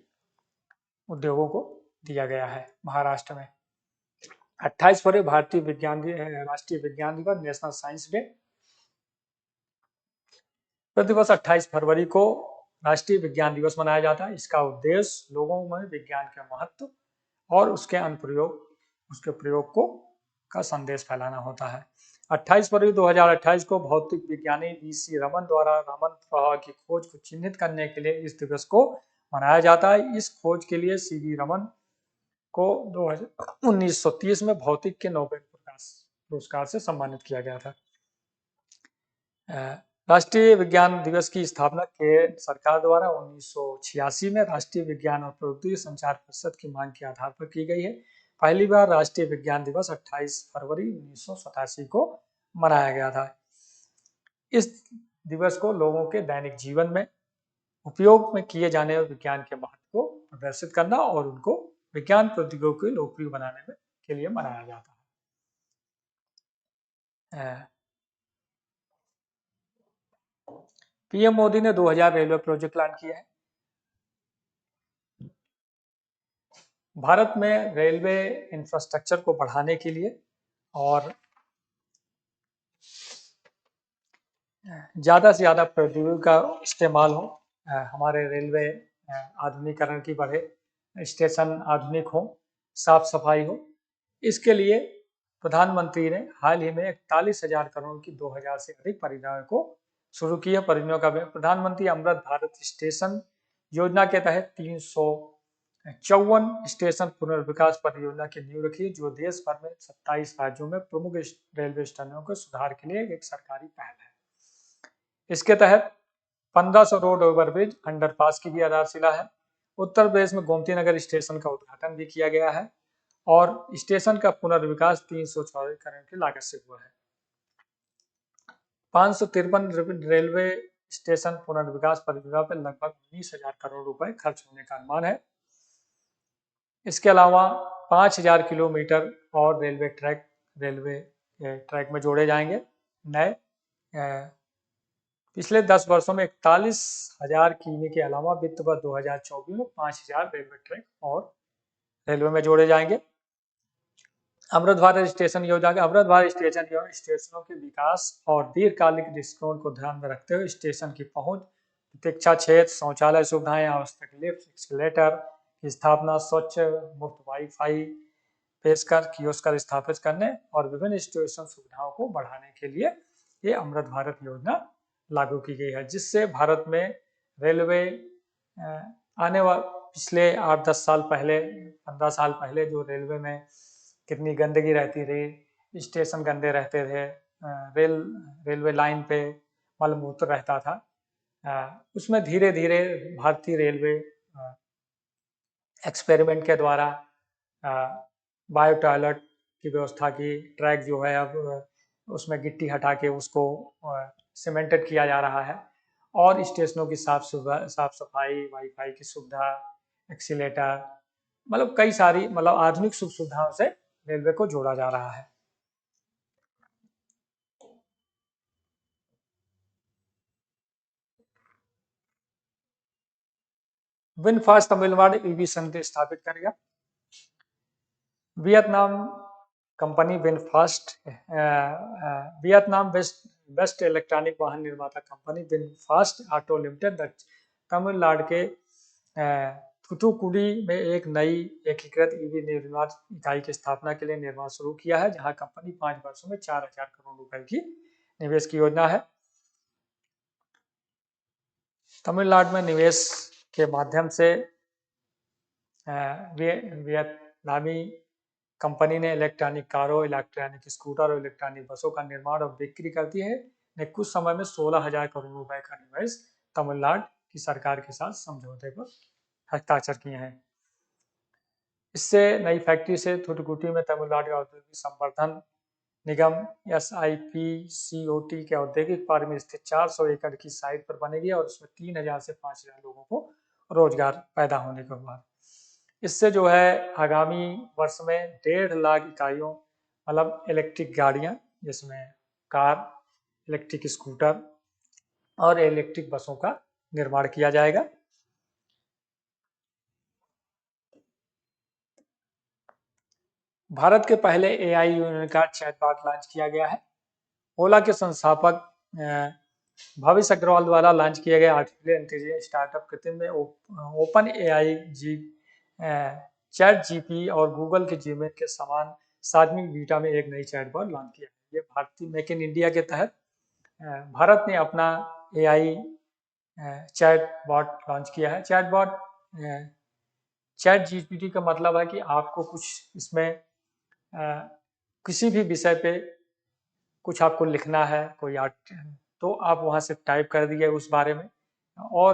उद्योगों को दिया गया है। महाराष्ट्र में 28 फरवरी राष्ट्रीय विज्ञान दिवस, नेशनल साइंस डे। प्रतिवर्ष 28 फरवरी को राष्ट्रीय विज्ञान दिवस मनाया जाता है। इसका उद्देश्य लोगों में विज्ञान के महत्व और उसके अनुप्रयोग, उसके प्रयोग को का संदेश फैलाना होता है। 28 फरवरी 2028 को भौतिक विज्ञानी VC रमन द्वारा रामन प्रवाह की खोज को चिन्हित करने के लिए इस दिवस को मनाया जाता है। इस खोज के लिए CV रमन को 1930 में भौतिक के नोबेल पुरस्कार से सम्मानित किया गया था। राष्ट्रीय विज्ञान दिवस की स्थापना केंद्र सरकार द्वारा 1986 में राष्ट्रीय विज्ञान और प्रौद्योगिकी संचार परिषद की मांग के आधार पर की गई है। पहली बार राष्ट्रीय विज्ञान दिवस 28 फरवरी 1987 को मनाया गया था। इस दिवस को लोगों के दैनिक जीवन में उपयोग में किए जाने वाले विज्ञान के महत्व को प्रदर्शित करना और उनको विज्ञान प्रौद्योगिकी को लोकप्रिय बनाने में के लिए मनाया जाता है। PM मोदी ने 2000 रेलवे प्रोजेक्ट लॉन्च किया है। भारत में रेलवे इंफ्रास्ट्रक्चर को बढ़ाने के लिए और ज़्यादा से ज़्यादा प्रौद्योगिकी का इस्तेमाल हो, हमारे रेलवे आधुनिकीकरण की बढ़े, स्टेशन आधुनिक हो, साफ सफाई हो, इसके लिए प्रधानमंत्री ने हाल ही में 41,000 करोड़ की 2000 से अधिक परियोजनाओं को शुरू की है। परियोजनाओं का प्रधानमंत्री अमृत भारत स्टेशन योजना के तहत 354 स्टेशन पुनर्विकास परियोजना की नींव रखी है, जो देश भर में 27 राज्यों में प्रमुख रेलवे स्टेशनों के सुधार के लिए एक सरकारी पहल है। इसके तहत 1500 रोड ओवरब्रिज अंडरपास की भी आधारशिला है। उत्तर प्रदेश में गोमती नगर स्टेशन का उद्घाटन भी किया गया है और स्टेशन का पुनर्विकास 364 करोड़ की लागत से हुआ है। 553 रेलवे स्टेशन पुनर्विकास परियोजना पर लगभग 19,000 करोड़ रुपए खर्च होने का अनुमान है। इसके अलावा 5,000 किलोमीटर और रेलवे ट्रैक में जोड़े जाएंगे नए। पिछले 10 वर्षों में 41,000 किमी के अलावा वित्त वर्ष 2024 में 5,000 रेलवे ट्रैक और रेलवे में जोड़े जाएंगे। अमृत भारत स्टेशन योजना स्टेशनों के विकास और दीर्घकालिक दृष्टिकोण को ध्यान में रखते हुए स्टेशन की पहुंच, प्रतीक्षा क्षेत्र, शौचालय सुविधाएं, आवश्यक लिफ्ट, एस्केलेटर की स्थापना, स्वच्छ मुफ्त वाईफाई पेशकर कियोस्क स्थापित करने और विभिन्न स्टेशन सुविधाओं को बढ़ाने के लिए ये अमृत भारत योजना लागू की गई है, जिससे भारत में रेलवे आने वाले पिछले 8-10 साल पहले, 15 साल पहले जो रेलवे में कितनी गंदगी रहती रही, स्टेशन गंदे रहते थे, रेलवे लाइन पे मलमूत्र रहता था। उसमें धीरे धीरे भारतीय रेलवे एक्सपेरिमेंट के द्वारा बायो टॉयलेट की व्यवस्था की। ट्रैक जो है अब उसमें गिट्टी हटा के उसको सीमेंटेड किया जा रहा है, और स्टेशनों की साफ सफाई, वाईफाई की सुविधा, एक्सीलेटर, मतलब कई सारी मतलब आधुनिक सुख सुविधाओं से रेलवे को जोड़ा जा रहा है। विनफास्ट तमिलनाडु ईवी संयंत्र स्थापित करेगा। Vietnam company VinFast, Vietnam best electronic वाहन निर्माता company VinFast auto limited Tamil Nadu के थूथुकुडी में एक नई एकीकृत ईवी निर्माण इकाई की स्थापना के लिए निर्माण शुरू किया है, जहां कंपनी 5 वर्षों में 4,000 करोड़ रुपए की निवेश की योजना है। तमिलनाडु में निवेश के माध्यम से वियतनामी कंपनी ने इलेक्ट्रॉनिक कारों, इलेक्ट्रॉनिक स्कूटर और इलेक्ट्रॉनिक बसों का निर्माण और बिक्री करती है। ने कुछ समय में 16,000 करोड़ रुपए का निवेश तमिलनाडु की सरकार के साथ समझौते पर हस्ताक्षर किए हैं। इससे नई फैक्ट्री से थूथुकुडी में तमिलनाडु औद्योगिक संवर्धन निगम SIPCOT के औद्योगिक पार्क में स्थित 400 एकड़ की साइट पर बनेगी, और उसमें 3,000 से 5,000 लोगों को रोजगार पैदा होने के बाद इससे जो है आगामी वर्ष में 1.5 लाख इकाइयों मतलब इलेक्ट्रिक गाड़ियां, जिसमें कार, इलेक्ट्रिक स्कूटर और इलेक्ट्रिक बसों का निर्माण किया जाएगा। भारत के पहले AI यूनिकॉर्न चैटबॉट लॉन्च किया गया है। ओला के संस्थापक भविष्य अग्रवाल द्वारा लॉन्च किया गया आर्टिफिशियल इंटेलिजेंस स्टार्टअप कृत्रिम में ओपन AI ChatGPT और गूगल के जीमेल के समान सार्वजनिक बीटा में एक नई चैटबॉट लॉन्च किया। ये भारतीय मेक इन इंडिया के तहत भारत ने अपना AI चैटबॉट लॉन्च किया है। ChatGPT का मतलब है कि आपको कुछ इसमें किसी भी विषय पे कुछ आपको लिखना है, कोई आर्ट, तो आप वहां से टाइप कर दिए उस बारे में, और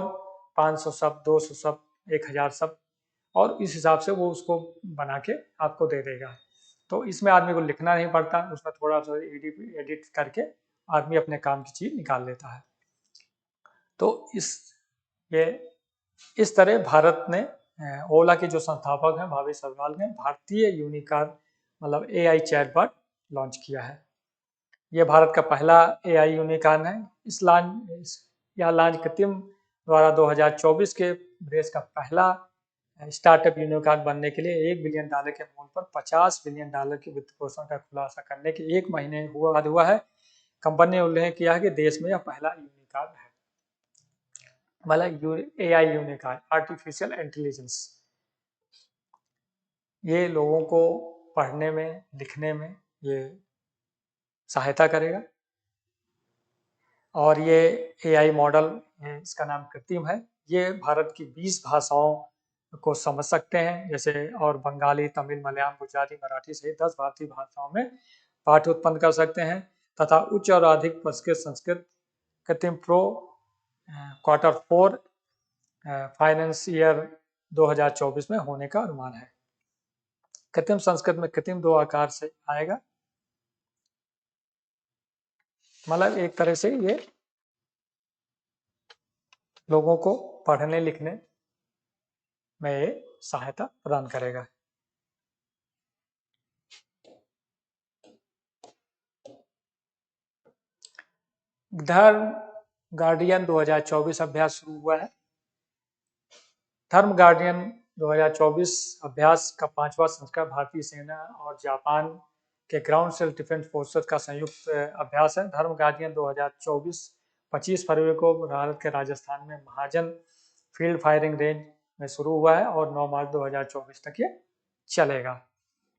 500 शब्द, 200 शब्द, 1,000 शब्द, और इस हिसाब से वो उसको बना के आपको दे देगा। तो इसमें आदमी को लिखना नहीं पड़ता, उसमें थोड़ा सा एडिट करके आदमी अपने काम की चीज निकाल लेता है। तो इस तरह भारत ने ओला के जो संस्थापक हैं भविष्य अग्रवाल ने भारतीय यूनिकॉर्न मतलब AI चैटबॉट लॉन्च किया है। यह भारत का पहला AI यूनिकॉर्न है। यह लॉन्च कृत्रिम द्वारा 2024 के देश का पहला स्टार्टअप यूनिकॉर्न बनने के लिए $1 बिलियन के मूल्य पर $50 बिलियन की वित्त पोषण का खुलासा करने के 1 महीने हुआ है। कंपनी ने उल्लेख किया है कि देश में यह पहला यूनिकॉर्न है, मतलब AI यूनिकॉर्न, आर्टिफिशियल इंटेलिजेंस। ये लोगों को पढ़ने में, लिखने में ये सहायता करेगा, और ये AI मॉडल, इसका नाम कृत्रिम है। ये भारत की 20 भाषाओं को समझ सकते हैं, जैसे और बंगाली, तमिल, मलयालम, गुजराती, मराठी सहित 10 भारतीय भाषाओं में पाठ उत्पन्न कर सकते हैं, तथा उच्च और अधिक परिष्कृत संस्कृत कृत्रिम प्रो Q4 फाइनेंस ईयर 2024 में होने का अनुमान है। कृत्रिम संस्कृत में कृत्रिम 2 आकार से आएगा, मतलब एक तरह से ये लोगों को पढ़ने लिखने में ये सहायता प्रदान करेगा। धर्म गार्डियन 2024 अभ्यास शुरू हुआ है। धर्म गार्डियन 2024 अभ्यास का 5वां संस्करण भारतीय सेना और जापान के ग्राउंड सेल्फ डिफेंस फोर्सेस का संयुक्त अभ्यास है। धर्म गार्डियन 2024 25 फरवरी को भारत के राजस्थान में महाजन फील्ड फायरिंग रेंज में शुरू हुआ है, और 9 मार्च 2024 तक ये चलेगा।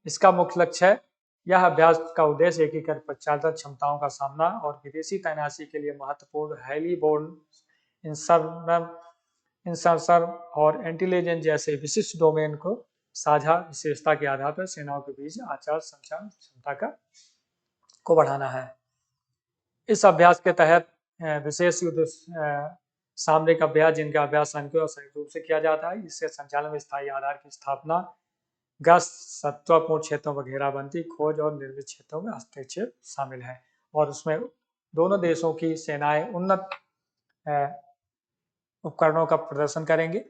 इसका मुख्य लक्ष्य है, यह अभ्यास का उद्देश्य एकीकृत प्रचालन क्षमताओं का सामना और विदेशी तैनाती के लिए महत्वपूर्ण हेली बोर्न इंसर्शन और इंटेलिजेंस जैसे विशिष्ट डोमेन को साझा विशेषता के आधार पर सेनाओं के बीच आचार संचार क्षमता का को बढ़ाना है। इस अभ्यास के तहत विशेष युद्ध सामरिक अभ्यास, जिनका अभ्यास संयुक्त और संयुक्त रूप से किया जाता है, इससे संचालन में स्थायी आधार की स्थापना, गश्त, सत्वपूर्ण क्षेत्रों पर घेराबंदी, खोज और निर्मित क्षेत्रों में हस्तक्षेप शामिल है। और उसमें दोनों देशों की सेनाएं उन्नत उपकरणों का प्रदर्शन करेंगे।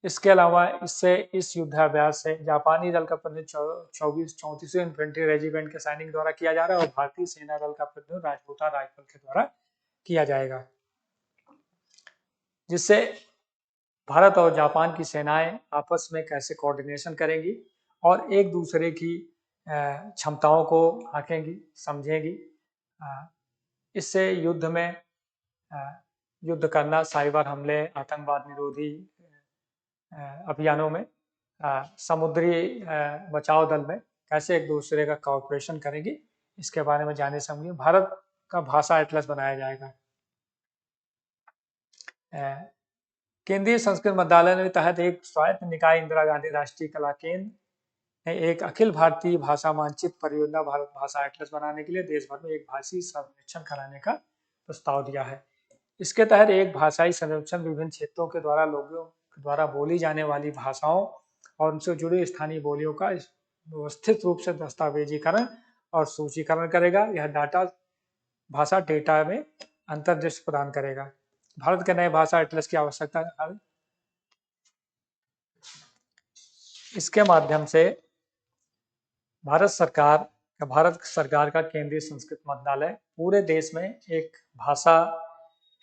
इसके अलावा इससे इस युद्धाभ्यास से जापानी दल का प्रतिनिधित्व 34वीं इन्फेंट्री रेजिमेंट के सैनिक द्वारा किया जा रहा है और भारतीय सेना दल का प्रतिनिधित्व राजपूता राइफल के द्वारा किया जाएगा, जिससे भारत और जापान की सेनाएं आपस में कैसे कोऑर्डिनेशन करेंगी और एक दूसरे की क्षमताओं को आंकेंगी, समझेंगी। इससे युद्ध में युद्ध करना, साइबर हमले, आतंकवाद निरोधी अभियानों में, समुद्री बचाव दल में कैसे एक दूसरे का कोऑपरेशन करेंगी, इसके बारे में जाने समझिए। भारत का भाषा एटलस बनाया जाएगा। केंद्रीय संस्कृत मंत्रालय के तहत एक स्वायत्त निकाय इंदिरा गांधी राष्ट्रीय कला केंद्र ने एक अखिल भारतीय भाषा मानचित्र परियोजना भारत भाषा एटलस बनाने के लिए देश भर में एक भाषी सर्वेक्षण कराने का प्रस्ताव दिया है। इसके तहत एक भाषाई सर्वेक्षण विभिन्न क्षेत्रों के द्वारा लोगों द्वारा बोली जाने वाली भाषाओं और उनसे जुड़ी स्थानीय बोलियों का व्यवस्थित रूप से दस्तावेजीकरण और सूचीकरण करेगा। यह डाटा भाषा डेटा में अंतर्दृष्टि प्रदान करेगा। भारत के नए भाषा एटलस की आवश्यकता है। इसके माध्यम से भारत सरकार का केंद्रीय संस्कृत मंत्रालय पूरे देश में एक भाषा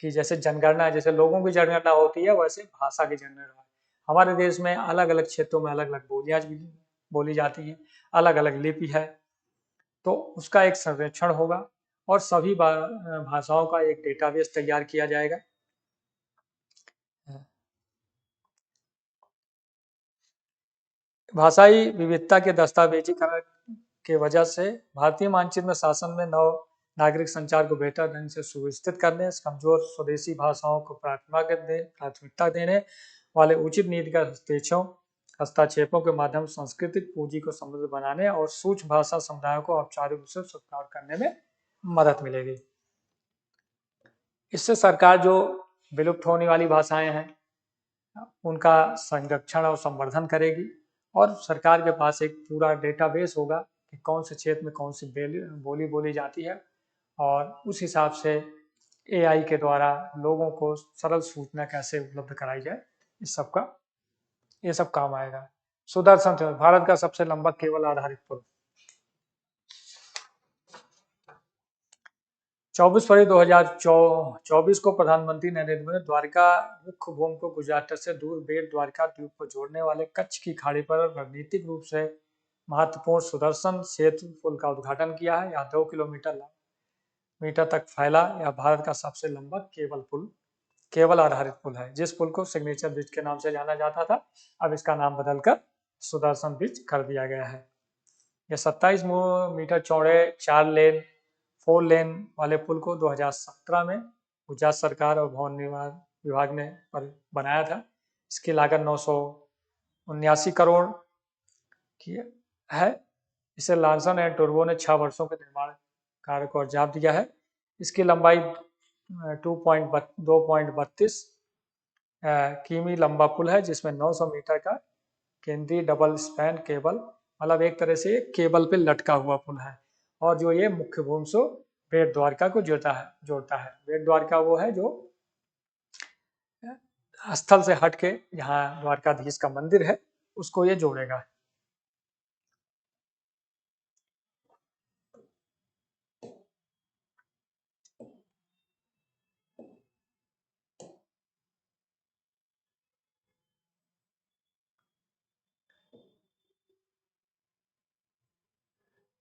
की, जैसे जनगणना, जैसे लोगों की जनगणना होती है, वैसे भाषा की जनगणना। हमारे देश में अलग अलग क्षेत्रों में अलग अलग बोलियां बोली जाती हैं, अलग अलग लिपि है, तो उसका एक सर्वेक्षण होगा और सभी भाषाओं का एक डेटाबेस तैयार किया जाएगा। भाषाई विविधता के दस्तावेजीकरण के वजह से भारतीय मानचित्र में शासन में नव नागरिक संचार को बेहतर ढंग से सुव्यवस्थित करने, कमजोर स्वदेशी भाषाओं को प्राथमिकता देने वाले उचित नीति का हस्तक्षेपों के माध्यम से सांस्कृतिक पूंजी को समृद्ध बनाने और सूक्ष्म भाषा समुदायों को औपचारिक रूप से स्वीकार करने में मदद मिलेगी। इससे सरकार जो विलुप्त होने वाली भाषाएं हैं उनका संरक्षण और संवर्धन करेगी और सरकार के पास एक पूरा डेटाबेस होगा कि कौन से क्षेत्र में कौन सी बोली बोली जाती है और उस हिसाब से एआई के द्वारा लोगों को सरल सूचना कैसे उपलब्ध कराई जाए, ये सब काम आएगा। सुदर्शन चक्र, भारत का सबसे लंबा केबल आधारित पुल। 24 फरवरी 2024 को प्रधानमंत्री नरेंद्र मोदी द्वारका मुख्य भूमि को गुजरात तट से दूर बेट द्वारका द्वीप को जोड़ने वाले कच्छ की खाड़ी पर रणनीतिक रूप से महत्वपूर्ण सुदर्शन सेतु पुल का उद्घाटन किया है। यह 2 किलोमीटर तक फैला यह भारत का सबसे लंबा केबल आधारित पुल है, जिस पुल को सिग्नेचर ब्रिज के नाम से जाना जाता था, अब इसका नाम बदलकर सुदर्शन ब्रिज कर दिया गया है। यह 27 मीटर चौड़े 4 लेन वाले पुल को 2017 में गुजरात सरकार और भवन निर्माण विभाग ने बनाया था। इसकी लागत 979 करोड़ की है। इसे लार्सन एंड टूब्रो ने 6 वर्षों के निर्माण कार्य को अंजाम दिया है। इसकी लंबाई 2.32 किमी लंबा पुल है, जिसमें 900 मीटर का केंद्रीय डबल स्पैन केबल, मतलब एक तरह से केबल पे लटका हुआ पुल है और जो ये मुख्य भूमि से बेट द्वारका को जोड़ता है। बेट द्वारका वो है जो स्थल से हट के यहाँ द्वारकाधीश का मंदिर है, उसको ये जोड़ेगा।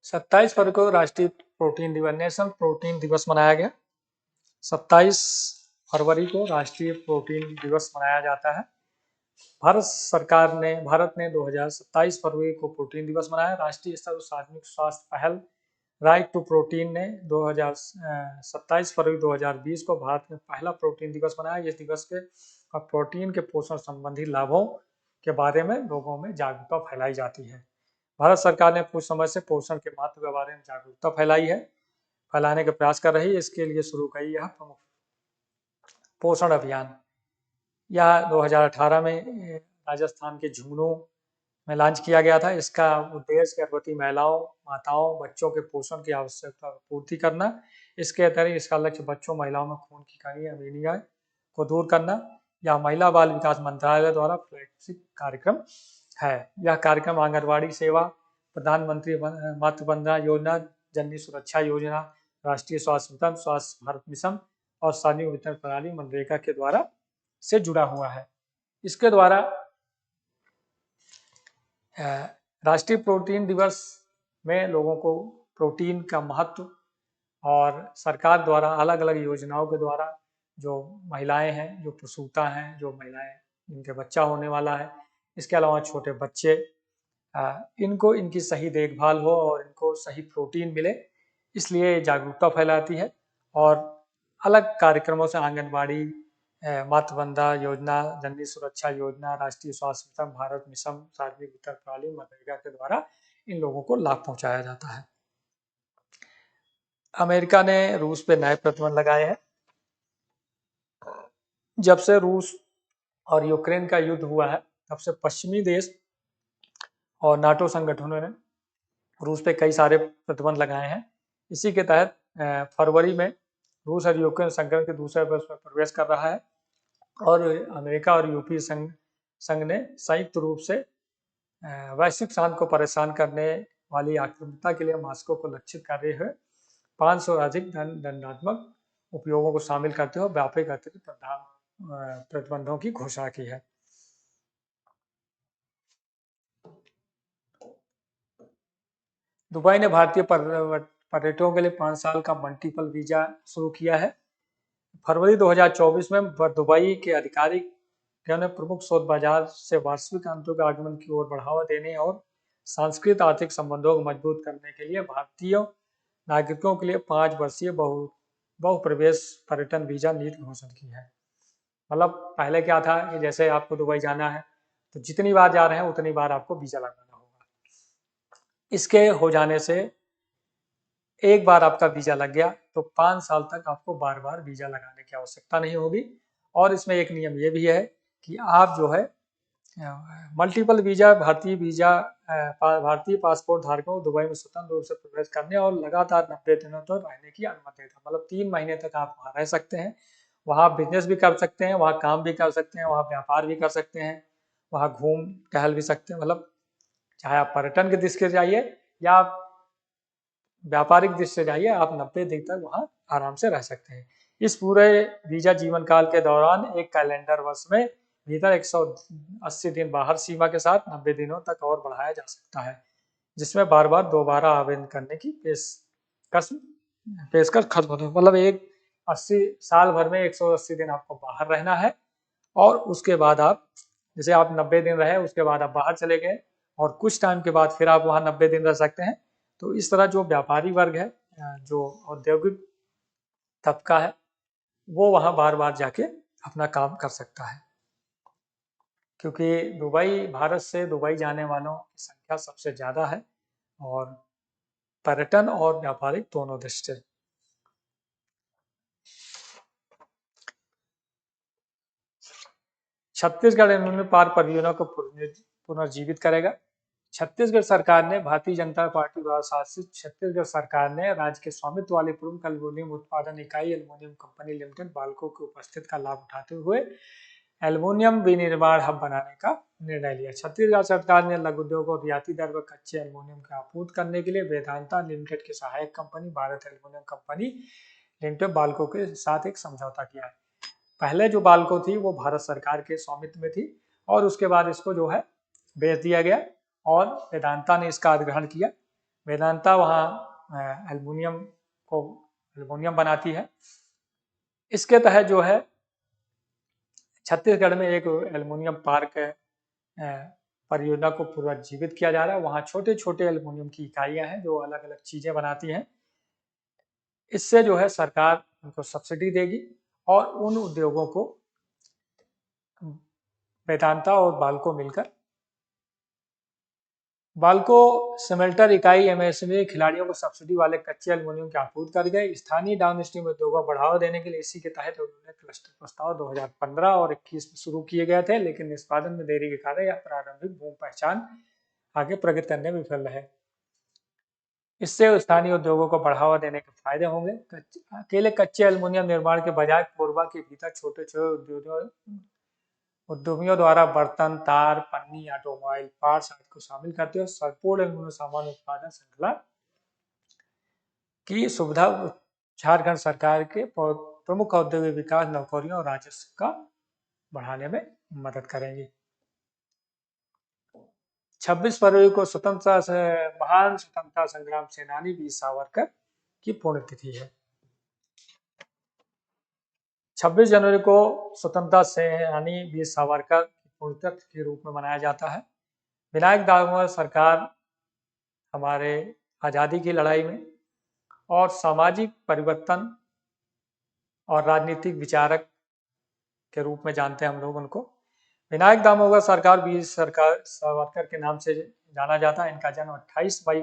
सत्ताईस फरवरी को राष्ट्रीय प्रोटीन दिवस, नेशनल प्रोटीन दिवस मनाया गया। 27 फरवरी को राष्ट्रीय प्रोटीन दिवस मनाया जाता है। भारत ने 2027 फरवरी को प्रोटीन दिवस मनाया। राष्ट्रीय स्तर पर सार्वजनिक स्वास्थ्य पहल राइट टू प्रोटीन ने 27 फरवरी 2020 को भारत में पहला प्रोटीन दिवस मनाया। इस दिवस के प्रोटीन के पोषण संबंधी लाभों के बारे में लोगों में जागरूकता फैलाई जाती है। भारत सरकार ने कुछ समय से पोषण के महत्व के बारे में जागरूकता फैलाई है। फैलाने का प्रयास कर रही है। इसके लिए शुरू की यह प्रमुख पोषण अभियान। यह 2018 में राजस्थान के झुंझुनू में लॉन्च किया गया था। इसका उद्देश्य गर्भवती महिलाओं, माताओं, बच्चों के पोषण की आवश्यकता की पूर्ति करना। इसके अतिरिक्त इसका लक्ष्य बच्चों, महिलाओं में खून की कमी, एनीमिया को दूर करना। यह महिला बाल विकास मंत्रालय द्वारा फ्लैगशिप कार्यक्रम है। यह कार्यक्रम आंगनबाड़ी सेवा, प्रधानमंत्री मातृ वंदना योजना, जननी सुरक्षा योजना, राष्ट्रीय स्वास्थ्य मिशन, स्वास्थ्य भारत मिशन और सार्वजनिक वितरण प्रणाली मनरेगा के द्वारा से जुड़ा हुआ है। इसके द्वारा राष्ट्रीय प्रोटीन दिवस में लोगों को प्रोटीन का महत्व और सरकार द्वारा अलग अलग योजनाओं के द्वारा जो महिलाएं हैं, जो प्रसूता हैं, जो महिलाएं जिनके बच्चा होने वाला है, इसके अलावा छोटे बच्चे, इनको इनकी सही देखभाल हो और इनको सही प्रोटीन मिले, इसलिए जागरूकता फैलाती है। और अलग कार्यक्रमों से आंगनबाड़ी, मातृ वंदना योजना, जननी सुरक्षा योजना, राष्ट्रीय स्वास्थ्य मिशन, भारत मिशन, सार्वजनिक वितरण प्रणाली मनरेगा के द्वारा इन लोगों को लाभ पहुंचाया जाता है। अमेरिका ने रूस पे नए प्रतिबंध लगाए हैं। जब से रूस और यूक्रेन का युद्ध हुआ है, तब से पश्चिमी देश और नाटो संगठनों ने रूस पे कई सारे प्रतिबंध लगाए हैं। इसी के तहत फरवरी में रूस और यूक्रेन संकट के दूसरे वर्ष में प्रवेश कर रहा है और अमेरिका और यूरोपीय संघ ने संयुक्त रूप से वैश्विक शांति को परेशान करने वाली आक्रामकता के लिए मॉस्को को लक्षित करते हुए 500 अधिक दंडात्मक उपयोगों को शामिल करते हुए व्यापक अतिरिक्त प्रतिबंधों की घोषणा की है। दुबई ने भारतीय पर्यटकों के लिए 5 साल का मल्टीपल वीजा शुरू किया है। फरवरी 2024 में दुबई के अधिकारियों ने प्रमुख स्रोत बाजार से वैश्विक आगमन की ओर बढ़ावा देने और सांस्कृतिक आर्थिक संबंधों को मजबूत करने के लिए भारतीय नागरिकों के लिए 5 वर्षीय बहुप्रवेश पर्यटन वीजा नीति घोषणा की है। मतलब पहले क्या था कि जैसे आपको दुबई जाना है तो जितनी बार जा रहे हैं उतनी बार आपको वीजा लगाना होगा। इसके हो जाने से एक बार आपका वीजा लग गया तो 5 साल तक आपको बार बार वीजा लगाने की आवश्यकता नहीं होगी। और इसमें एक नियम ये भी है कि आप जो है मल्टीपल वीजा, भारतीय पासपोर्ट धारकों को दुबई में स्वतंत्र रूप से प्रवेश करने और लगातार 90 दिनों तक रहने की अनुमति देता है। मतलब 3 महीने तक आप वहाँ रह सकते हैं, वहाँ बिजनेस भी कर सकते हैं, वहाँ काम भी कर सकते हैं, वहाँ व्यापार भी कर सकते हैं, वहाँ घूम टहल भी सकते हैं। मतलब चाहे आप पर्यटन की दृष्टि से जाइए या आप व्यापारिक दृष्टि से जाइए, आप 90 दिन तक वहाँ आराम से रह सकते हैं। इस पूरे वीजा जीवन काल के दौरान एक कैलेंडर वर्ष में भीतर 180 दिन बाहर सीमा के साथ 90 दिनों तक और बढ़ाया जा सकता है, जिसमें बार बार दोबारा आवेदन करने की पेशकश खत्म होती है। मतलब एक 80 साल भर में 180 दिन आपको बाहर रहना है और उसके बाद आप जैसे आप 90 दिन रहे, उसके बाद आप बाहर चले गए और कुछ टाइम के बाद फिर आप वहाँ 90 दिन रह सकते हैं। तो इस तरह जो व्यापारी वर्ग है, जो औद्योगिक तबका है, वो वहाँ बार बार जाके अपना काम कर सकता है। क्योंकि भारत से दुबई जाने वालों की संख्या सबसे ज़्यादा है और पर्यटन और व्यापारिक दोनों दृष्टि से। छत्तीसगढ़ एल्युमिनियम पार्क परियोजना को पुनर्जीवित करेगा। छत्तीसगढ़ सरकार ने भारतीय जनता पार्टी द्वारा शासित छत्तीसगढ़ सरकार ने राज्य के स्वामित्व वाली प्रमुख एल्युमिनियम उत्पादन इकाई एल्युमिनियम कंपनी लिमिटेड बाल्को की उपस्थिति का लाभ उठाते हुए एल्युमिनियम विनिर्माण हब बनाने का निर्णय लिया। छत्तीसगढ़ सरकार ने लघु उद्योग को रियायती दर पर कच्चे एल्युमिनियम की आपूर्ति करने के लिए वेदांता लिमिटेड की सहायक company Bharat aluminium company limited Balco के साथ एक समझौता किया है। पहले जो बाल्को थी वो भारत सरकार के स्वामित्व में थी और उसके बाद इसको जो है बेच दिया गया और वेदांता ने इसका अधिग्रहण किया। वेदांता वहाँ एल्युमिनियम बनाती है। इसके तहत जो है छत्तीसगढ़ में एक एल्युमिनियम पार्क परियोजना को पुनर्जीवित किया जा रहा है। वहाँ छोटे छोटे एल्युमिनियम की इकाइयाँ हैं जो अलग अलग चीज़ें बनाती हैं। इससे जो है सरकार उनको सब्सिडी देगी और उन उद्योगों को वेदांता और बाल्को मिलकर बाल्को स्मेल्टर इकाई एमएसएमई खिलाड़ियों को सब्सिडी वाले कच्चे एल्युमिनियम की आपूर्ति कर गए। स्थानीय डाउनस्ट्रीम उद्योगों को बढ़ावा देने के लिए इसी के तहत उन्होंने क्लस्टर प्रस्ताव 2015 और 21 में शुरू किए गए थे, लेकिन निष्पादन में देरी के कारण यह प्रारंभिक भूमि पहचान आगे प्रगति करने में विफल रहे। इससे स्थानीय उद्योगों को बढ़ावा देने के फायदे होंगे। अकेले कच्चे एल्युमिनियम निर्माण के बजाय कोरबा के भीतर छोटे छोटे उद्यमियों द्वारा बर्तन, तार, पन्नी, ऑटोमोबाइल पार्ट्स आदि को शामिल करते हुए संपूर्ण एल्युमिनियम सामान उत्पादन श्रृंखला की सुविधा झारखंड सरकार के प्रमुख औद्योगिक विकास, नौकरियों और राजस्व का बढ़ाने में मदद करेंगी। 26 फरवरी को महान स्वतंत्रता संग्राम सेनानी वीर सावरकर की पुण्यतिथि है। 26 जनवरी को स्वतंत्रता सेनानी वीर सावरकर की पुण्यतिथि के रूप में मनाया जाता है। विनायक दामोदर सरकार हमारे आज़ादी की लड़ाई में और सामाजिक परिवर्तन और राजनीतिक विचारक के रूप में जानते हैं हम लोग उनको। विनायक दामोदर सरकार वीर सावरकर के नाम से जाना जाता है। इनका जन्म 28 मई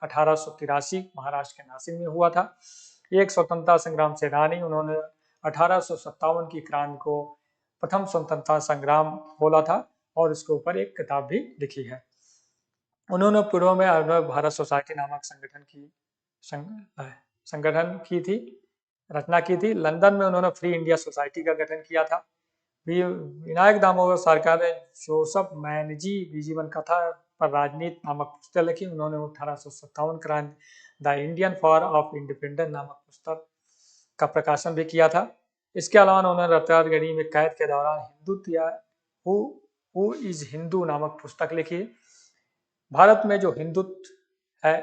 1883 महाराष्ट्र के नासिक में हुआ था। एक स्वतंत्रता संग्राम सेनानी, उन्होंने 1857 की क्रांति को प्रथम स्वतंत्रता संग्राम बोला था और इसके ऊपर एक किताब भी लिखी है। उन्होंने पूर्व में अभिनव भारत सोसाइटी नामक रचना की थी। लंदन में उन्होंने फ्री इंडिया सोसाइटी का गठन किया था। विनायक दामोदर सरकार ने जोसेफ मैनजी जीवन कथा पर राजनीति नामक पुस्तक लिखी। उन्होंने 1857 क्रांति the Indian for of independence नामक पुस्तक का प्रकाशन भी किया था। इसके अलावा उन्होंने रतारगढ़ी में कैद के दौरान हिंदुत्व या हु इज हिंदू नामक पुस्तक लिखी। भारत में जो हिंदुत्व है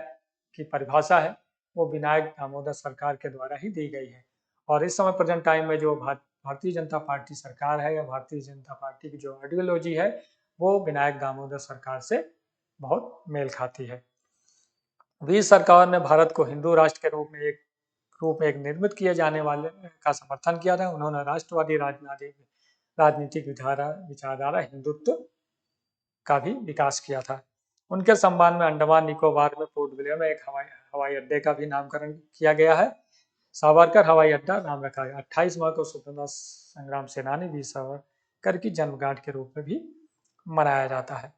की परिभाषा है वो विनायक दामोदर सरकार के द्वारा ही दी गई है। और इस समय प्रेजेंट टाइम में जो भारतीय जनता पार्टी सरकार है या भारतीय जनता पार्टी की जो आइडियोलॉजी है वो विनायक दामोदर सरकार से बहुत मेल खाती है। वीर सरकार ने भारत को हिंदू राष्ट्र के रूप में एक निर्मित किए जाने वाले का समर्थन किया था। उन्होंने राष्ट्रवादी राजनीतिक विचारधारा हिंदुत्व का भी विकास किया था। उनके सम्मान में अंडमान निकोबार में पोर्ट ब्लेयर में एक हवाई अड्डे का भी नामकरण किया गया है। सावरकर हवाई अड्डा नाम रखा गया। 28 मार्च को स्वतंत्रता संग्राम सेनानी वीर सावरकर की जन्मगांठ के रूप में भी मनाया जाता है।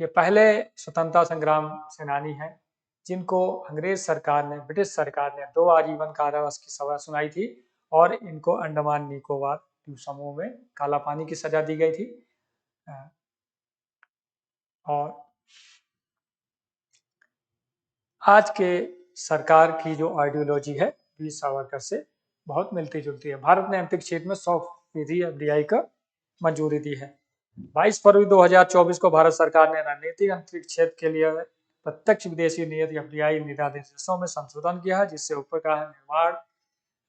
ये पहले स्वतंत्रता संग्राम सेनानी हैं जिनको ब्रिटिश सरकार ने 2 आजीवन कारावास की सजा सुनाई थी और इनको अंडमान निकोबार द्वीप समूह में काला पानी की सजा दी गई थी। और आज के सरकार की जो आइडियोलॉजी है वीर सावरकर से बहुत मिलती जुलती है। भारत ने अंतरिक्ष क्षेत्र में 100% एफडीआई का मंजूरी दी है। 22 फरवरी 2024 को भारत सरकार ने रणनीतिक अंतरिक्ष क्षेत्र के लिए प्रत्यक्ष विदेशी नियत एफडीआई निर्देशों में संशोधन किया है, जिससे उपग्रह निर्माण,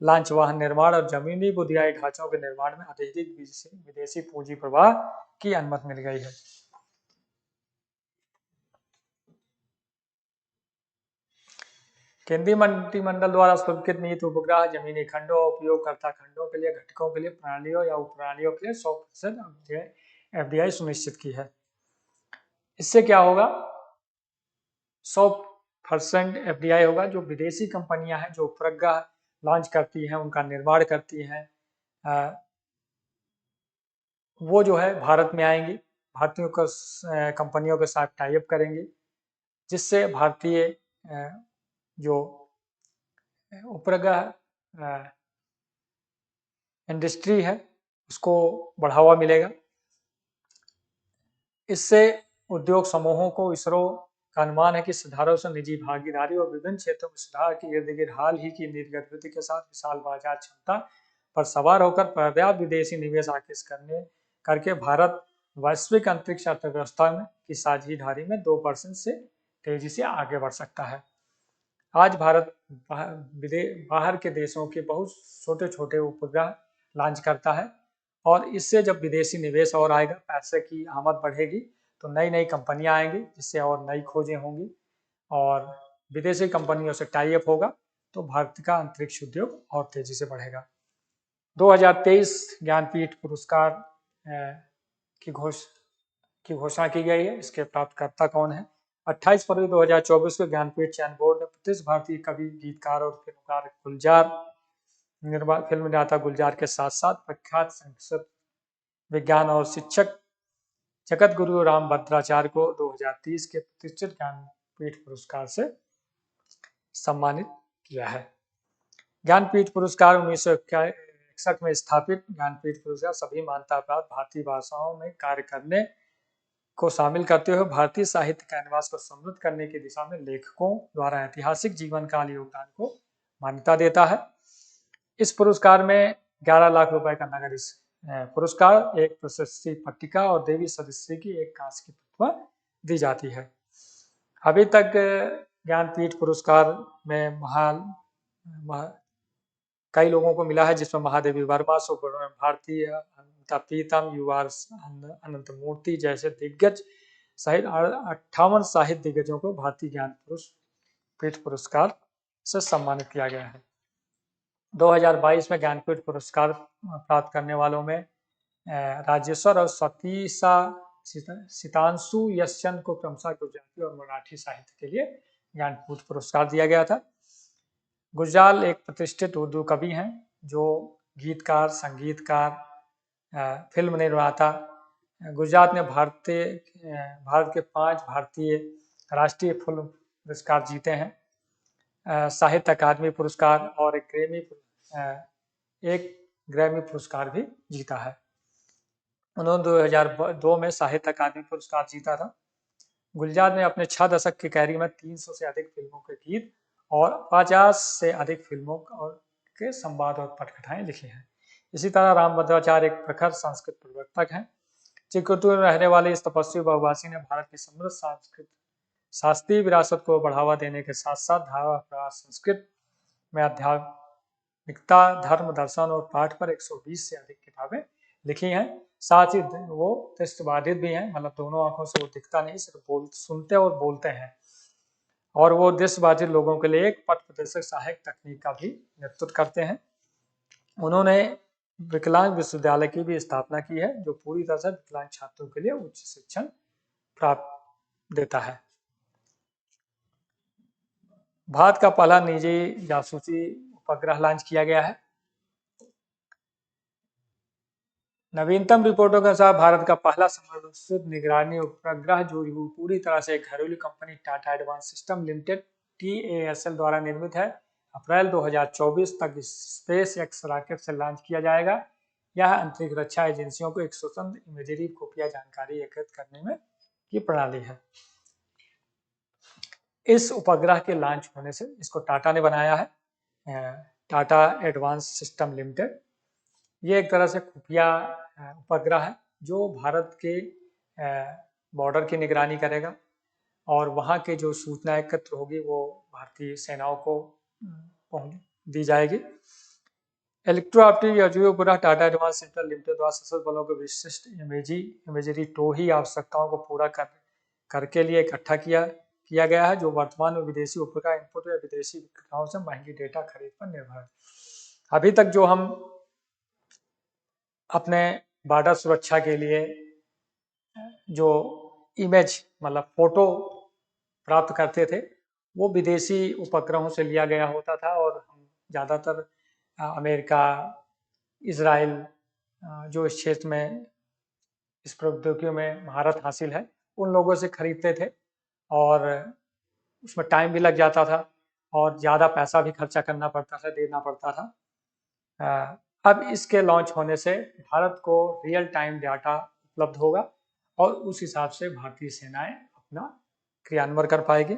लॉन्च वाहन निर्माण और जमीनी बुनियादी ढांचों के निर्माण में अत्यधिक विदेशी पूंजी प्रवाह की अनुमति मिल गई है। केंद्रीय मंत्रिमंडल द्वारा स्वीकृत निहित उपग्रह जमीनी खंडों और उपयोगकर्ता खंडों के लिए घटकों के लिए प्रणालियों या उपप्रणालियों के लिए 100% एफडीआई सुनिश्चित की है। इससे क्या होगा? 100% एफडीआई होगा। जो विदेशी कंपनियां हैं जो उपग्रह लॉन्च करती हैं, उनका निर्माण करती हैं, वो जो है भारत में आएंगी, भारतीय कंपनियों के साथ टाई अप करेंगी, जिससे भारतीय जो उपग्रह इंडस्ट्री है उसको बढ़ावा मिलेगा। इससे उद्योग समूहों को इसरो का अनुमान है कि सुधारों से निजी भागीदारी और विभिन्न क्षेत्रों में सुधार के इर्द गिर्द हाल ही की नीति गतिविधि के साथ विशाल बाजार क्षमता पर सवार होकर पर्याप्त विदेशी निवेश आकर्षित करके भारत वैश्विक अंतरिक्ष अर्थव्यवस्था की साझेदारी में 2% से तेजी से आगे बढ़ सकता है। आज भारत बाहर के देशों के बहुत छोटे छोटे उपग्रह लॉन्च करता है और इससे जब विदेशी निवेश और आएगा, पैसे की आमद बढ़ेगी तो नई नई कंपनियां आएंगी, जिससे और नई खोजें होंगी और विदेशी कंपनियों से टाई अप होगा तो भारत का अंतरिक्ष उद्योग और तेजी से बढ़ेगा। 2023 ज्ञानपीठ पुरस्कार की की घोषणा की गई है। इसके प्राप्तकर्ता कौन है? 28 फरवरी 2024 को ज्ञानपीठ चयन बोर्ड ने प्रतिष्ठित भारतीय कवि, गीतकार और फिल्मकार गुलजार फिल्म निर्माता गुलजार के साथ साथ प्रख्यात संस्कृत विज्ञान और शिक्षक जगत गुरु राम भद्राचार्य को 2030 के प्रतिष्ठित ज्ञानपीठ पुरस्कार से सम्मानित किया है। ज्ञानपीठ पुरस्कार 1961 में स्थापित ज्ञानपीठ पुरस्कार सभी मान्यता प्राप्त भारतीय भाषाओं में कार्य करने को शामिल करते हुए भारतीय साहित्य कैनवास को समृद्ध करने की दिशा में लेखकों द्वारा ऐतिहासिक जीवन काल योगदान को मान्यता देता है। इस पुरस्कार में 11 लाख रुपए का नगद पुरस्कार, एक प्रशस्ति पट्टिका और देवी सदस्य की एक कांस्य की प्रतिमा दी जाती है। अभी तक ज्ञानपीठ पुरस्कार में कई लोगों को मिला है, जिसमें महादेवी वर्मा, सुब्रमण्यम भारती, अमिताभ प्रीतम, युवा अनंत मूर्ति जैसे दिग्गज सहित 58 साहित्य दिग्गजों को भारतीय ज्ञानपीठ पुरस्कार से सम्मानित किया गया है। 2022 में ज्ञानपीठ पुरस्कार प्राप्त करने वालों में राजेश्वर और सतीशा सितांशु यशचंद को क्रमशः गुजराती और मराठी साहित्य के लिए ज्ञानपीठ पुरस्कार दिया गया था। गुजराल एक प्रतिष्ठित उर्दू कवि हैं जो गीतकार, संगीतकार, फिल्म निर्माता। गुजरात ने भारत के 5 भारतीय राष्ट्रीय फिल्म पुरस्कार जीते हैं, साहित्य अकादमी पुरस्कार और एक ग्रैमी पुरस्कार भी जीता है। उन्होंने 2002 में साहित्य अकादमी पुरस्कार जीता था। गुलजार ने अपने 6 दशक की कैरियर में 300 से अधिक फिल्मों के गीत और 50 से अधिक फिल्मों के संवाद और पटकथाएं लिखी हैं। इसी तरह राम भद्राचार्य एक प्रखर संस्कृत प्रवर्तक हैं। चित्रकूट में रहने वाले इस तपस्वी बहुभाषी ने भारत की समृद्ध संस्कृत शास्त्रीय विरासत को बढ़ावा देने के साथ साथ धारा प्रवाह संस्कृत में आध्यात्मिकता, धर्म, दर्शन और पाठ पर 120 से अधिक किताबें लिखी हैं। साथ ही वो दृष्टिबाधित भी हैं, मतलब दोनों आंखों से वो दिखता नहीं, सिर्फ सुनते और बोलते हैं। और वो दृष्टिबाधित लोगों के लिए एक पथ प्रदर्शक सहायक तकनीक का भी नेतृत्व करते हैं। उन्होंने विकलांग विश्वविद्यालय की भी स्थापना की है, जो पूरी तरह से विकलांग छात्रों के लिए उच्च शिक्षण प्राप्त देता है। भारत का पहला निजी जासूसी उपग्रह लॉन्च किया गया है। नवीनतम रिपोर्टों के अनुसार भारत का पहला समर्पित निगरानी उपग्रह, जो पूरी तरह से घरेलू company Tata advance system limited TASL द्वारा निर्मित है, अप्रैल 2024 तक स्पेस एक्स रॉकेट से लॉन्च किया जाएगा। यह अंतरिक्ष रक्षा एजेंसियों को एक स्वतंत्र इमेजरी खुफिया जानकारी एकत्रित करने में की प्रणाली है। इस उपग्रह के लॉन्च होने से, इसको टाटा ने बनाया है, टाटा एडवांस सिस्टम लिमिटेड। ये एक तरह से खुफिया उपग्रह है जो भारत के बॉर्डर की निगरानी करेगा और वहाँ के जो सूचना एकत्र होगी वो भारतीय सेनाओं को दी जाएगी। इलेक्ट्रो ऑप्टिक यह उपग्रह टाटा एडवांस सिस्टम लिमिटेड द्वारा सशस्त्र बलों के विशिष्ट इमेजरी टोही आवश्यकताओं को पूरा करके लिए इकट्ठा किया गया है, जो वर्तमान में विदेशी उपग्रह इनपुट या विदेशी विक्रेताओं से महंगी डेटा खरीद पर निर्भर है। अभी तक जो हम अपने बॉर्डर सुरक्षा के लिए जो इमेज, मतलब फोटो प्राप्त करते थे, वो विदेशी उपग्रहों से लिया गया होता था और हम ज़्यादातर अमेरिका, इजराइल, जो इस क्षेत्र में इस प्रौद्योगिकी में महारत हासिल है, उन लोगों से खरीदते थे और उसमें टाइम भी लग जाता था और ज़्यादा पैसा भी खर्चा करना पड़ता था, देना पड़ता था। अब इसके लॉन्च होने से भारत को रियल टाइम डाटा उपलब्ध होगा और उस हिसाब से भारतीय सेनाएं अपना क्रियान्वयन कर पाएगी।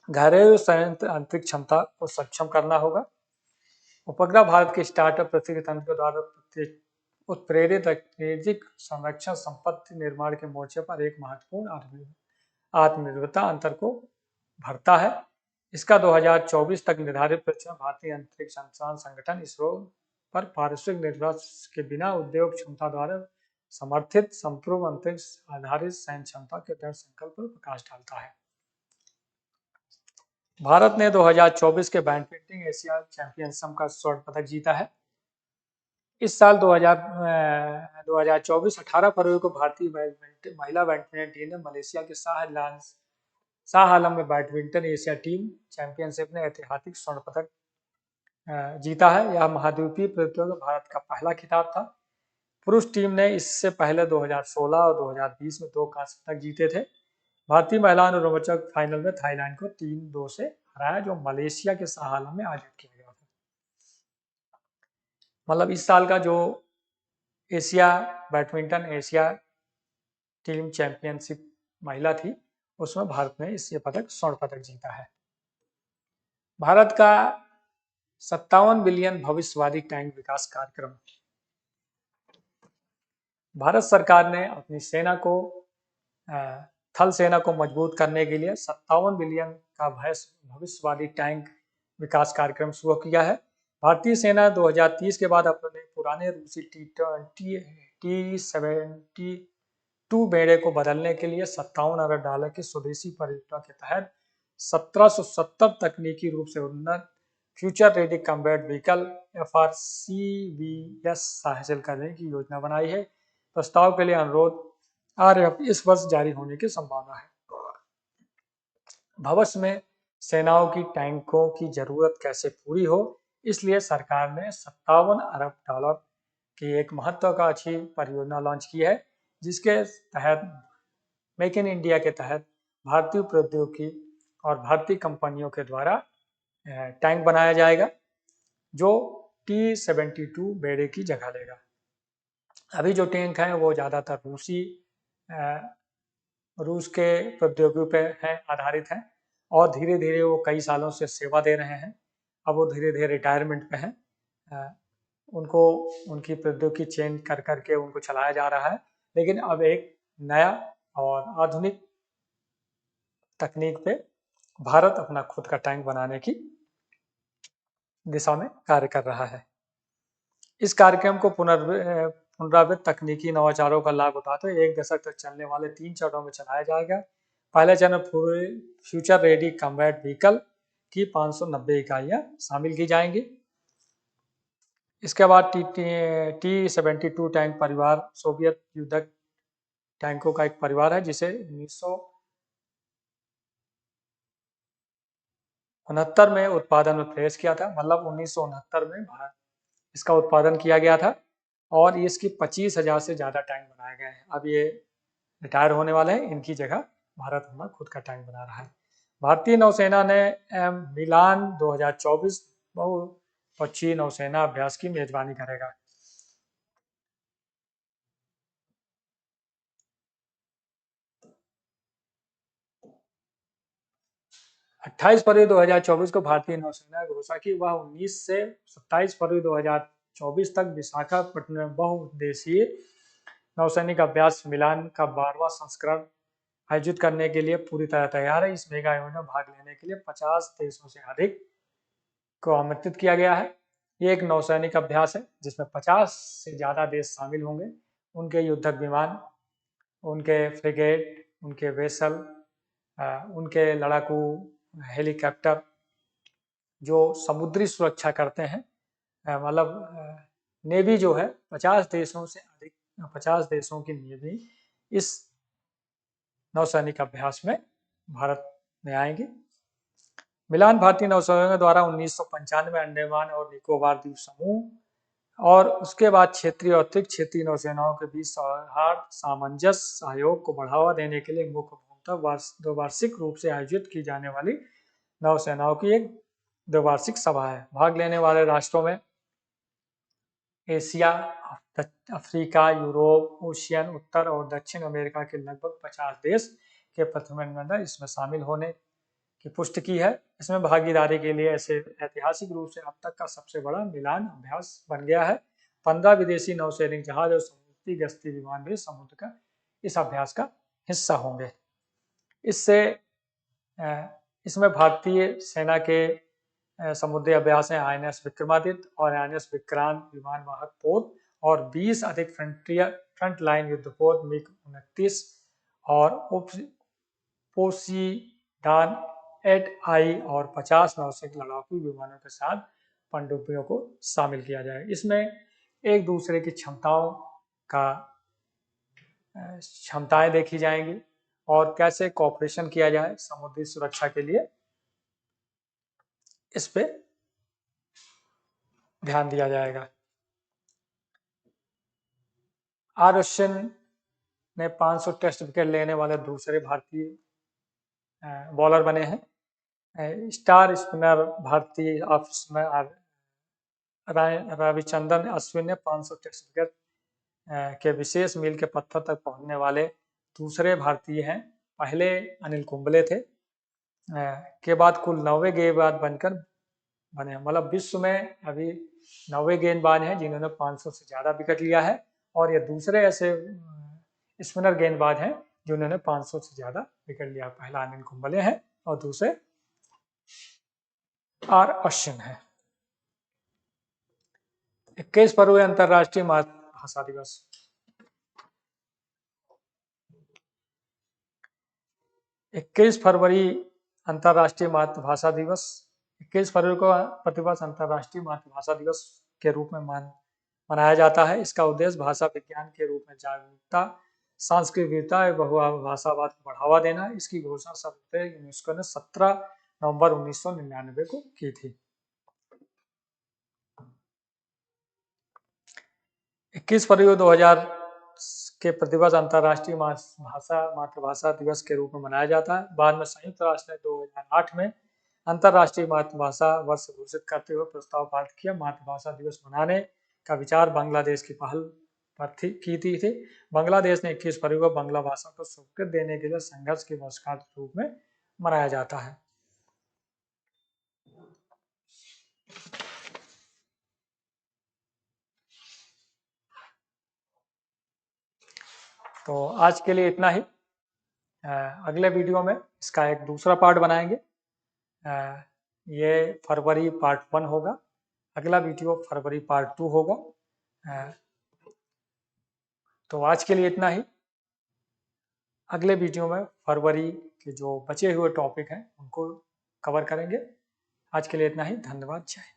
घरेलू संयंत्र अंतरिक्ष क्षमता को सक्षम करना होगा। उपग्रह भारत के स्टार्टअप पृथ्वी तंत्र के द्वारा उत्प्रेरित रणनीतिक संरक्षण संपत्ति निर्माण के मोर्चे पर एक महत्वपूर्ण आत्मनिर्भरता अंतर को भरता है। इसका 2024 तक निर्धारित प्रक्षेपण भारतीय अंतरिक्ष अनुसंधान संगठन इसरो पर पारस्परिक निर्भर के बिना उद्योग क्षमता द्वारा समर्थित संपूर्ण अंतरिक्ष आधारित सैन्य क्षमता के दृढ़ संकल्प पर प्रकाश डालता है। भारत ने 2024 के बैडमिंटन एशिया चैंपियनशिप का स्वर्ण पदक जीता है। इस साल 2024 18 फरवरी को भारतीय महिला बैडमिंटन टीम ने मलेशिया के शाह आलम में बैडमिंटन एशिया टीम चैंपियनशिप में ऐतिहासिक स्वर्ण पदक जीता है। यह महाद्वीपीय प्रतियोगिता में भारत का पहला खिताब था। पुरुष टीम ने इससे पहले 2016 और 2020 में 2 कांस्य पदक जीते थे। भारतीय महिलाओं ने रोमांचक फाइनल में थाईलैंड को 3-2 से हराया, जो मलेशिया के शाह आलम में आयोजित किया गया था। मतलब इस साल का जो बैडमिंटन एशिया टीम चैंपियनशिप महिला थी, उसमें भारत ने इस पदक स्वर्ण पदक जीता है। भारत का 57 बिलियन भविष्यवादी टैंक विकास कार्यक्रम। भारत सरकार ने अपनी सेना को थल सेना को मजबूत करने के लिए 57 बिलियन का भविष्यवादी टैंक विकास कार्यक्रम शुरू किया है। भारतीय सेना 2030 के बाद अपने पुराने रूसी T-72 बेड़े को बदलने के लिए $57 अरब की स्वदेशी परियोजना के तहत 1770 तकनीकी रूप से उन्नत future ready combat vehicle FRCVS हासिल करने की योजना बनाई है। प्रस्ताव के लिए अनुरोध RF इस वर्ष जारी होने की संभावना है। भविष्य में सेनाओं की टैंकों की जरूरत कैसे पूरी हो, इसलिए सरकार ने $57 अरब की एक महत्वाकांक्षी परियोजना लॉन्च की है, जिसके तहत मेक इन इंडिया के तहत भारतीय प्रौद्योगिकी और भारतीय कंपनियों के द्वारा टैंक बनाया जाएगा, जो T-72 बेड़े की जगह लेगा। अभी जो टैंक हैं वो ज़्यादातर रूस के प्रौद्योगिकी पे हैं, आधारित हैं, और धीरे धीरे वो कई सालों से सेवा दे रहे हैं। अब वो धीरे धीरे रिटायरमेंट पे हैं। उनको उनकी प्रौद्योगिकी चेंज कर करके उनको चलाया जा रहा है, लेकिन अब एक नया और आधुनिक तकनीक पे भारत अपना खुद का टैंक बनाने की दिशा में कार्य कर रहा है। इस कार्यक्रम को पुनरावृत्त तकनीकी नवाचारों का लाभ उठाते हुए 1 दशक तक चलने वाले 3 चरणों में चलाया जाएगा। पहले चरण पूरे फ्यूचर रेडी कम्बैट व्हीकल की 590 इकाइयां शामिल की जाएंगी। इसके बाद T-72 टैंक परिवार सोवियत युद्धक टैंकों का एक परिवार है, जिसे 1969 में उत्पादन में प्रवेश किया था। मतलब 1969 में इसका उत्पादन किया गया था, और इसकी 25,000 से ज़्यादा टैंक बनाए गए हैं। अब ये रिटायर होने वाले हैं, इनकी जगह भारत अपना खुद का टैंक बना रहा है। भारतीय नौसेना ने मिलान 2024 बहुपक्षीय नौसेना अभ्यास की मेजबानी करेगा। अट्ठाईस फरवरी 2024 को भारतीय नौसेना ने घोषणा की वह 19 से 27 फरवरी 2024 तक विशाखापट्टनम में बहुउद्देशीय नौसैनिक अभ्यास मिलान का 12वां संस्करण आयोजित करने के लिए पूरी तरह तैयार है। इस मेगा इवेंट में भाग लेने के लिए 50 देशों से अधिक को आमंत्रित किया गया है। ये एक नौसैनिक अभ्यास है जिसमें 50 से ज़्यादा देश शामिल होंगे। उनके युद्धक विमान, उनके फ्रिगेट, उनके वेसल, उनके लड़ाकू हेलीकॉप्टर जो समुद्री सुरक्षा करते हैं, मतलब नेवी जो है 50 देशों से अधिक 50 देशों की नेवी इस नौसैनिक अभ्यास में भारत में आएंगे। मिलान भारतीय नौसेना द्वारा 1995 में अंडमान और निकोबार द्वीप समूह और उसके बाद क्षेत्रीय और अतिरिक्त क्षेत्रीय नौसेनाओं के बीच सौहार्द सामंजस्य सहयोग को बढ़ावा देने के लिए मुख्य द्विवार्षिक रूप से आयोजित की जाने वाली नौसेनाओं की एक द्विवार्षिक सभा है। भाग लेने वाले राष्ट्रों में एशिया, अफ्रीका, यूरोप, ओशियन, उत्तर और दक्षिण अमेरिका के लगभग 50 देश के प्रतिनिधिमंडल इसमें शामिल होने की पुष्टि की है। इसमें भागीदारी के लिए ऐसे ऐतिहासिक रूप से अब तक का सबसे बड़ा मिलान अभ्यास बन गया है। 15 विदेशी नौसैनिक जहाज और समुद्री गश्ती विमान भी समुद्र का इस अभ्यास का हिस्सा होंगे। इसमें भारतीय सेना के समुद्री अभ्यास हैं INS विक्रमादित्य और INS विक्रांत विमान वाहक पोत और 20 अधिक फ्रंट लाइन युद्धपोत MiG-29 और पोसीडान 8I और 50 नौसैनिक लड़ाकू विमानों के साथ पनडुब्बियों को शामिल किया जाएगा। इसमें एक दूसरे की क्षमताएं देखी जाएंगी और कैसे कोऑपरेशन किया जाए समुद्री सुरक्षा के लिए, इस पे ध्यान दिया जाएगा। आर अश्विन ने 500 टेस्ट विकेट लेने वाले दूसरे भारतीय बॉलर बने हैं। स्टार स्पिनर भारतीय ऑफ स्पिनर रविचंद्रन अश्विन ने 500 टेस्ट विकेट के विशेष मील के पत्थर तक पहुंचने वाले दूसरे भारतीय हैं। पहले अनिल कुंबले थे के बाद कुल 90 गेंदबाज बनकर बने, मतलब विश्व में अभी 90 गेंदबाज हैं जिन्होंने 500 से ज्यादा विकेट लिया है, और ये दूसरे ऐसे स्पिनर गेंदबाज हैं जिन्होंने 500 से ज्यादा विकेट लिया। पहला अनिल कुंबले है और दूसरे आर अश्विन है। 21 फरवरी अंतर्राष्ट्रीय मातृभाषा दिवस। 21 फरवरी अंतर्राष्ट्रीय मातृभाषा दिवस। 21 फरवरी को प्रतिवर्ष अंतर्राष्ट्रीय मातृभाषा दिवस के रूप में मनाया जाता है। इसका उद्देश्य भाषा विज्ञान के रूप में जागरूकता, सांस्कृतिक विविधता एवं बहुभाषावाद को बढ़ावा देना। इसकी घोषणा सर्वोदय यूनेस्को ने 17 नवंबर 1999 को की थी। 21 फरवरी 2000 के प्रतिवर्ष अंतर्राष्ट्रीय मातृभाषा दिवस के रूप में मनाया जाता है। बाद में संयुक्त राष्ट्र ने 2008 में अंतर्राष्ट्रीय मातृभाषा वर्ष घोषित करते हुए प्रस्ताव पारित किया। मातृभाषा दिवस मनाने का विचार बांग्लादेश की पहल पर की थी। बांग्लादेश ने 21 फरवरी को बांग्ला भाषा को स्वीकृति देने के लिए संघर्ष के वर्षगांठ के रूप में मनाया जाता है। तो आज के लिए इतना ही। अगले वीडियो में इसका एक दूसरा पार्ट बनाएंगे। ये फरवरी पार्ट 1 होगा, अगला वीडियो फरवरी पार्ट 2 होगा। तो आज के लिए इतना ही। अगले वीडियो में फरवरी के जो बचे हुए टॉपिक हैं उनको कवर करेंगे। आज के लिए इतना ही। धन्यवाद। जय हिंद।